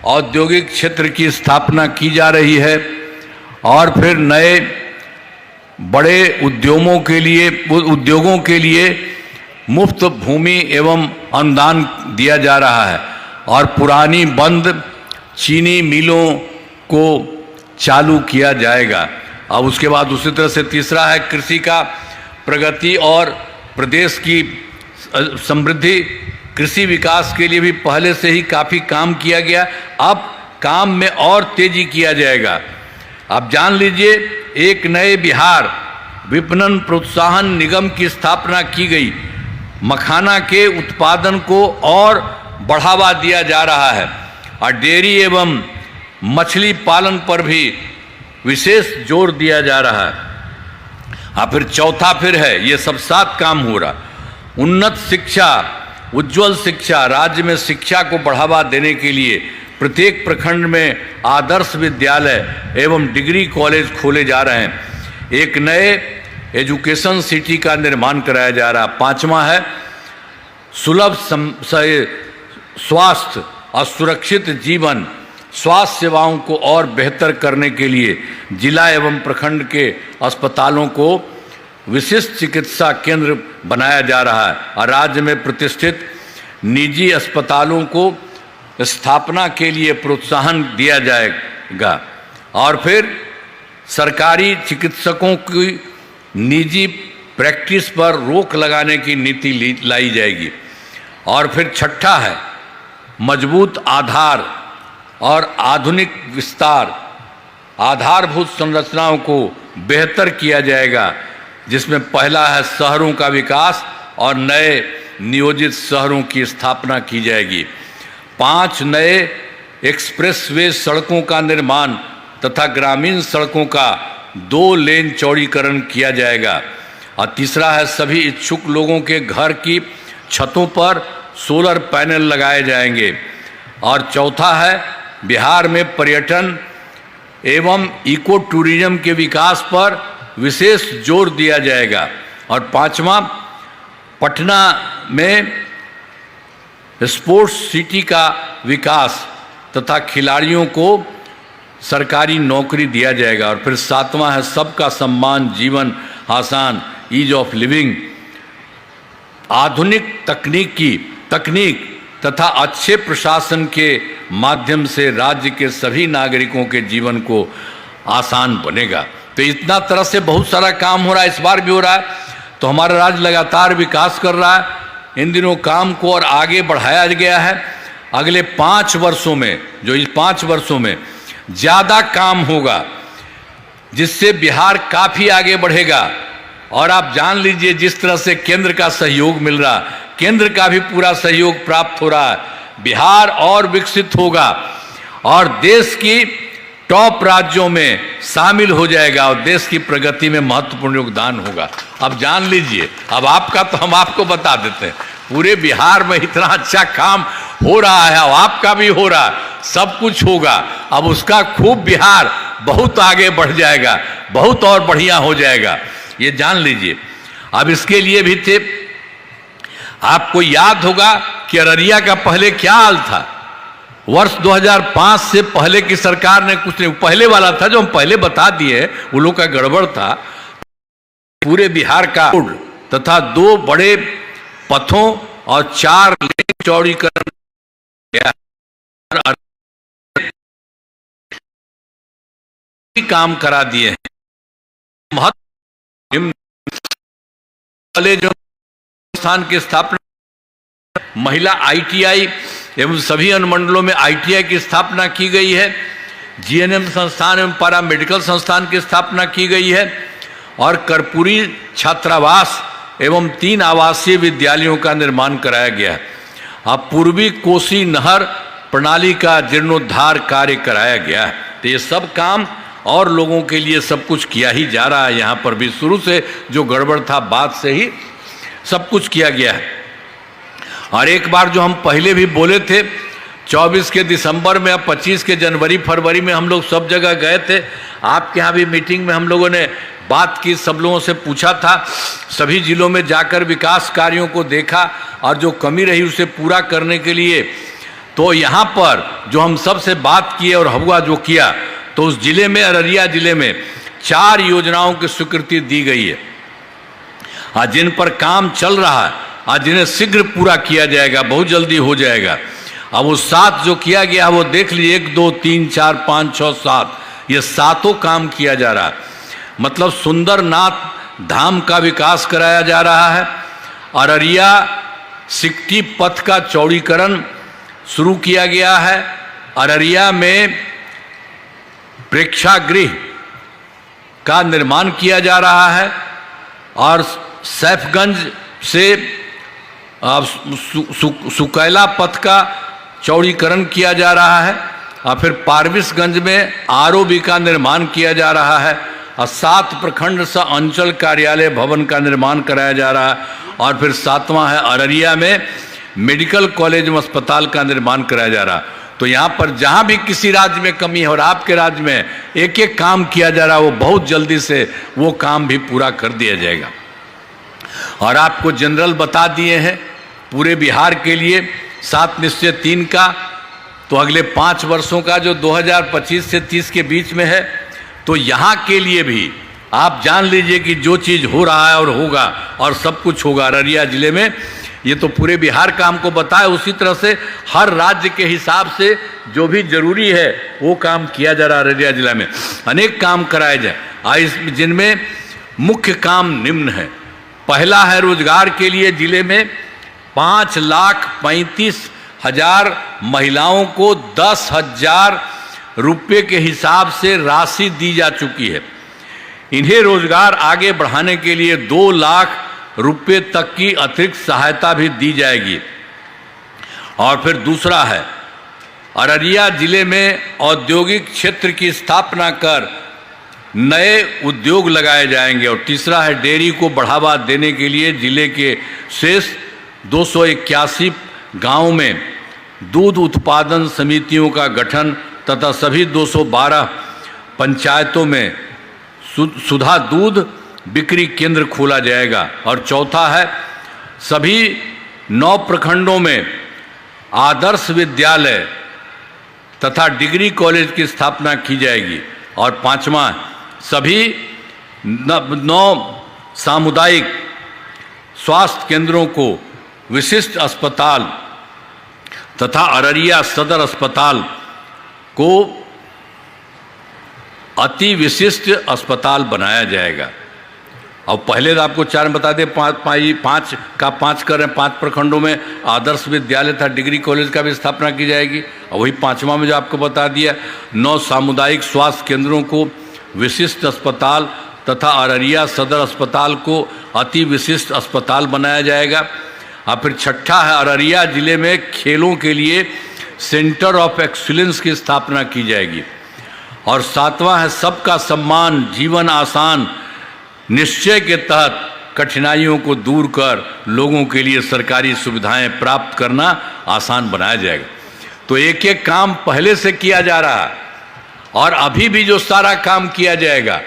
औद्योगिक क्षेत्र की स्थापना की जा रही है और फिर नए बड़े उद्योगों के लिए मुफ्त भूमि एवं अनुदान दिया जा रहा है और पुरानी बंद चीनी मिलों को चालू किया जाएगा। अब उसके बाद दूसरी तरह से तीसरा है कृषि का प्रगति और प्रदेश की समृद्धि। कृषि विकास के लिए भी पहले से ही काफ़ी काम किया गया, अब काम में और तेजी किया जाएगा। अब जान लीजिए, एक नए बिहार विपणन प्रोत्साहन निगम की स्थापना की गई। मखाना के उत्पादन को और बढ़ावा दिया जा रहा है और डेयरी एवं मछली पालन पर भी विशेष जोर दिया जा रहा है। फिर चौथा फिर है, ये सब 7 काम हो रहा। उन्नत शिक्षा, उज्जवल शिक्षा। राज्य में शिक्षा को बढ़ावा देने के लिए प्रत्येक प्रखंड में आदर्श विद्यालय एवं डिग्री कॉलेज खोले जा रहे हैं। एक नए एजुकेशन सिटी का निर्माण कराया जा रहा। 5वां है सुलभ स्वास्थ्य और सुरक्षित जीवन। स्वास्थ्य सेवाओं को और बेहतर करने के लिए जिला एवं प्रखंड के अस्पतालों को विशिष्ट चिकित्सा केंद्र बनाया जा रहा है और राज्य में प्रतिष्ठित निजी अस्पतालों को स्थापना के लिए प्रोत्साहन दिया जाएगा। और फिर सरकारी चिकित्सकों की निजी प्रैक्टिस पर रोक लगाने की नीति लाई जाएगी। और फिर छठा है मजबूत आधार और आधुनिक विस्तार। आधारभूत संरचनाओं को बेहतर किया जाएगा, जिसमें पहला है शहरों का विकास और नए नियोजित शहरों की स्थापना की जाएगी। 5 नए एक्सप्रेसवे सड़कों का निर्माण तथा ग्रामीण सड़कों का 2 लेन चौड़ीकरण किया जाएगा। और तीसरा है सभी इच्छुक लोगों के घर की छतों पर सोलर पैनल लगाए जाएंगे। और चौथा है बिहार में पर्यटन एवं इको टूरिज्म के विकास पर विशेष जोर दिया जाएगा। और 5वां पटना में स्पोर्ट्स सिटी का विकास तथा खिलाड़ियों को सरकारी नौकरी दिया जाएगा। और फिर 7वां है सबका सम्मान, जीवन आसान, ईज ऑफ लिविंग। आधुनिक तकनीक तथा अच्छे प्रशासन के माध्यम से राज्य के सभी नागरिकों के जीवन को आसान बनेगा। तो इतना तरह से बहुत सारा काम हो रहा है, इस बार भी हो रहा है। तो हमारा राज्य लगातार विकास कर रहा है। इन दिनों काम को और आगे बढ़ाया गया है। अगले 5 वर्षों में, जो इस 5 वर्षों में ज़्यादा काम होगा, जिससे बिहार काफ़ी आगे बढ़ेगा। और आप जान लीजिए, जिस तरह से केंद्र का सहयोग मिल रहा, केंद्र का भी पूरा सहयोग प्राप्त हो रहा है, बिहार और विकसित होगा और देश की टॉप राज्यों में शामिल हो जाएगा और देश की प्रगति में महत्वपूर्ण योगदान होगा। अब जान लीजिए, अब आपका तो हम आपको बता देते हैं, पूरे बिहार में इतना अच्छा काम हो रहा है, अब आपका भी हो रहा है, सब कुछ होगा। अब उसका खूब बिहार बहुत आगे बढ़ जाएगा, बहुत और बढ़िया हो जाएगा, ये जान लीजिए। अब इसके लिए भी थे, आपको याद होगा कि अररिया का पहले क्या हाल था। वर्ष 2005 से पहले की सरकार ने कुछ नहीं, पहले वाला था जो हम पहले बता दिए, वो लोग का गड़बड़ था। पूरे बिहार का रोड तथा 2 बड़े पथों और 4 लेन चौड़ीकरण किया, काम करा दिए हैं। कॉलेज संस्थान की स्थापना, महिला ITI एवं सभी अनुमंडलों में ITI की स्थापना की गई है। GNM संस्थान एवं पैरा मेडिकल संस्थान की स्थापना की गई है और कर्पूरी छात्रावास एवं 3 आवासीय विद्यालयों का निर्माण कराया गया है। अब पूर्वी कोसी नहर प्रणाली का जीर्णोद्धार कार्य कराया गया है। तो ये सब काम और लोगों के लिए सब कुछ किया ही जा रहा है। यहाँ पर भी शुरू से जो गड़बड़ था बाद से ही सब कुछ किया गया है। और एक बार जो हम पहले भी बोले थे 24 के दिसंबर में, अब 25 के जनवरी फरवरी में हम लोग सब जगह गए थे। आपके यहाँ भी मीटिंग में हम लोगों ने बात की, सब लोगों से पूछा था, सभी जिलों में जाकर विकास कार्यों को देखा और जो कमी रही उसे पूरा करने के लिए तो यहाँ पर जो हम सबसे बात किए और हुआ जो किया, तो उस जिले में, अररिया जिले में 4 योजनाओं की स्वीकृति दी गई है आज जिन पर काम चल रहा है, आज जिन्हें शीघ्र पूरा किया जाएगा, बहुत जल्दी हो जाएगा। अब वो 7 जो किया गया वो देख लीजिए, 1 2 3 4 5 6 7, ये 7 काम किया जा रहा है। मतलब सुंदरनाथ धाम का विकास कराया जा रहा है। अररिया सिकटी पथ का चौड़ीकरण शुरू किया गया है। अररिया में प्रेक्षागृह का निर्माण किया जा रहा है और सैफगंज से सुकैला पथ का चौड़ीकरण किया जा रहा है और फिर पारबिसगंज में आरओबी का निर्माण किया जा रहा है और 7 प्रखंड सा अंचल कार्यालय भवन का निर्माण कराया जा रहा है और फिर 7वां है अररिया में मेडिकल कॉलेज में अस्पताल का निर्माण कराया जा रहा है। तो यहाँ पर जहाँ भी किसी राज्य में कमी है और आपके राज्य में एक एक काम किया जा रहा है, वो बहुत जल्दी से वो काम भी पूरा कर दिया जाएगा। और आपको जनरल बता दिए हैं पूरे बिहार के लिए 7 निश्चय 3 का, तो अगले 5 वर्षों का जो 2025 से 30 के बीच में है, तो यहाँ के लिए भी आप जान लीजिए कि जो चीज़ हो रहा है और होगा और सब कुछ होगा अररिया जिले में, ये तो पूरे बिहार का हमको बताया। उसी तरह से हर राज्य के हिसाब से जो भी जरूरी है वो काम किया जा रहा है। अररिया जिला में अनेक काम कराए जाए, जिनमें मुख्य काम निम्न है। पहला है रोजगार के लिए जिले में 5,35,000 महिलाओं को 10,000 रुपये के हिसाब से राशि दी जा चुकी है। इन्हें रोजगार आगे बढ़ाने के लिए 2 लाख रुपये तक की अतिरिक्त सहायता भी दी जाएगी। और फिर दूसरा है अररिया जिले में औद्योगिक क्षेत्र की स्थापना कर नए उद्योग लगाए जाएंगे। और तीसरा है डेयरी को बढ़ावा देने के लिए जिले के शेष 281 गांवों में दूध उत्पादन समितियों का गठन तथा सभी 212 पंचायतों में सुधा दूध बिक्री केंद्र खोला जाएगा। और चौथा है सभी 9 प्रखंडों में आदर्श विद्यालय तथा डिग्री कॉलेज की स्थापना की जाएगी। और 5वां सभी 9 सामुदायिक स्वास्थ्य केंद्रों को विशिष्ट अस्पताल तथा अररिया सदर अस्पताल को अति विशिष्ट अस्पताल बनाया जाएगा। और पहले तो आपको 4 बता दें, 5 कर रहे हैं, 5 प्रखंडों में आदर्श विद्यालय तथा डिग्री कॉलेज का भी स्थापना की जाएगी। और वही 5वां में जो आपको बता दिया 9 सामुदायिक स्वास्थ्य केंद्रों को विशिष्ट अस्पताल तथा अररिया सदर अस्पताल को अति विशिष्ट अस्पताल बनाया जाएगा। और फिर 6ठा है अररिया जिले में खेलों के लिए सेंटर ऑफ एक्सीलेंस की स्थापना की जाएगी। और 7वां है सबका सम्मान जीवन आसान निश्चय के तहत कठिनाइयों को दूर कर लोगों के लिए सरकारी सुविधाएं प्राप्त करना आसान बनाया जाएगा। तो एक एक काम पहले से किया जा रहा है और अभी भी जो सारा काम किया जाएगा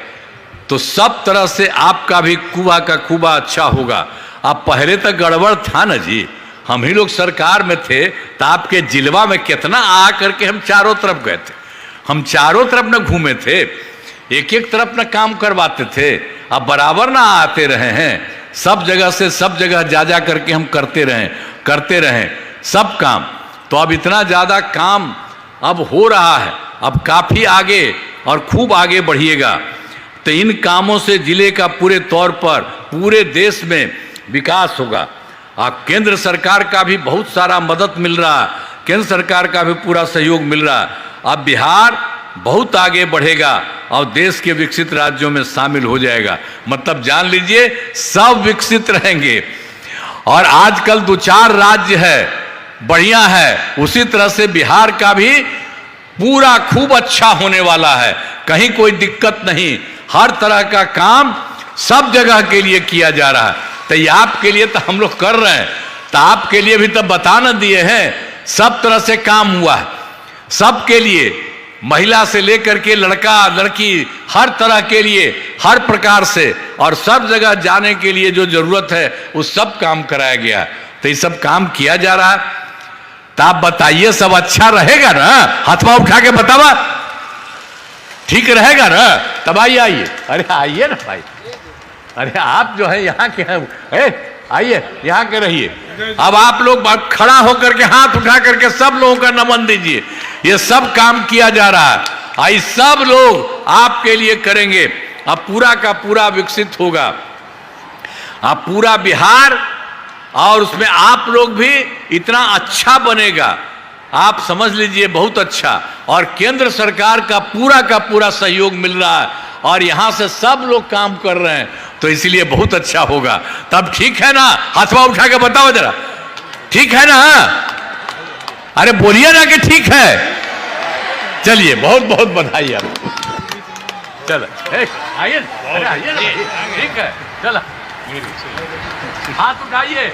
तो सब तरह से आपका भी खूबा का खूबा अच्छा होगा। अब पहले तक गड़बड़ था ना जी, हम ही लोग सरकार में थे तो आपके जिलवा में कितना आ करके हम चारों तरफ गए थे, हम चारों तरफ न घूमे थे, एक एक तरफ न काम करवाते थे। अब बराबर ना आते रहे हैं, सब जगह से सब जगह जा करके हम करते रहें सब काम। तो अब इतना ज़्यादा काम अब हो रहा है, अब काफ़ी आगे और खूब आगे बढ़िएगा। तो इन कामों से जिले का पूरे तौर पर पूरे देश में विकास होगा। और केंद्र सरकार का भी बहुत सारा मदद मिल रहा है, केंद्र सरकार का भी पूरा सहयोग मिल रहा है। अब बिहार बहुत आगे बढ़ेगा और देश के विकसित राज्यों में शामिल हो जाएगा। मतलब जान लीजिए सब विकसित रहेंगे। और आजकल 2-4 राज्य है बढ़िया है, उसी तरह से बिहार का भी पूरा खूब अच्छा होने वाला है, कहीं कोई दिक्कत नहीं, हर तरह का काम सब जगह के लिए किया जा रहा है। तो ये आपके लिए तो हम लोग कर रहे हैं, तो आपके लिए भी तो बता न दिए हैं, सब तरह से काम हुआ है, सबके लिए, महिला से लेकर के लड़का लड़की, हर तरह के लिए, हर प्रकार से, और सब जगह जाने के लिए जो जरूरत है वो सब काम कराया गया। तो ये सब काम किया जा रहा है, तो आप बताइए सब अच्छा रहेगा ना? हाथवा उठा के बतावा, ठीक रहेगा ना? तब आइए, अरे आइए ना भाई, अरे आप जो है यहाँ के हैं, आइए यहाँ के रहिए। अब आप लोग खड़ा होकर के हाथ उठा करके सब लोगों का नमन दीजिए। ये सब काम किया जा रहा है, आई सब लोग आपके लिए करेंगे। अब पूरा का पूरा विकसित होगा, अब पूरा बिहार, और उसमें आप लोग भी इतना अच्छा बनेगा, आप समझ लीजिए, बहुत अच्छा। और केंद्र सरकार का पूरा सहयोग मिल रहा है, और यहां से सब लोग काम कर रहे हैं, तो इसलिए बहुत अच्छा होगा। तब ठीक है ना? हाथवा उठा के बताओ जरा, ठीक है ना? अरे बोलिए ना कि ठीक है। चलिए, बहुत बहुत बधाई आपको। चलो आइए, अरे आइए ना, ठीक है, चलो हाथ उठाइए।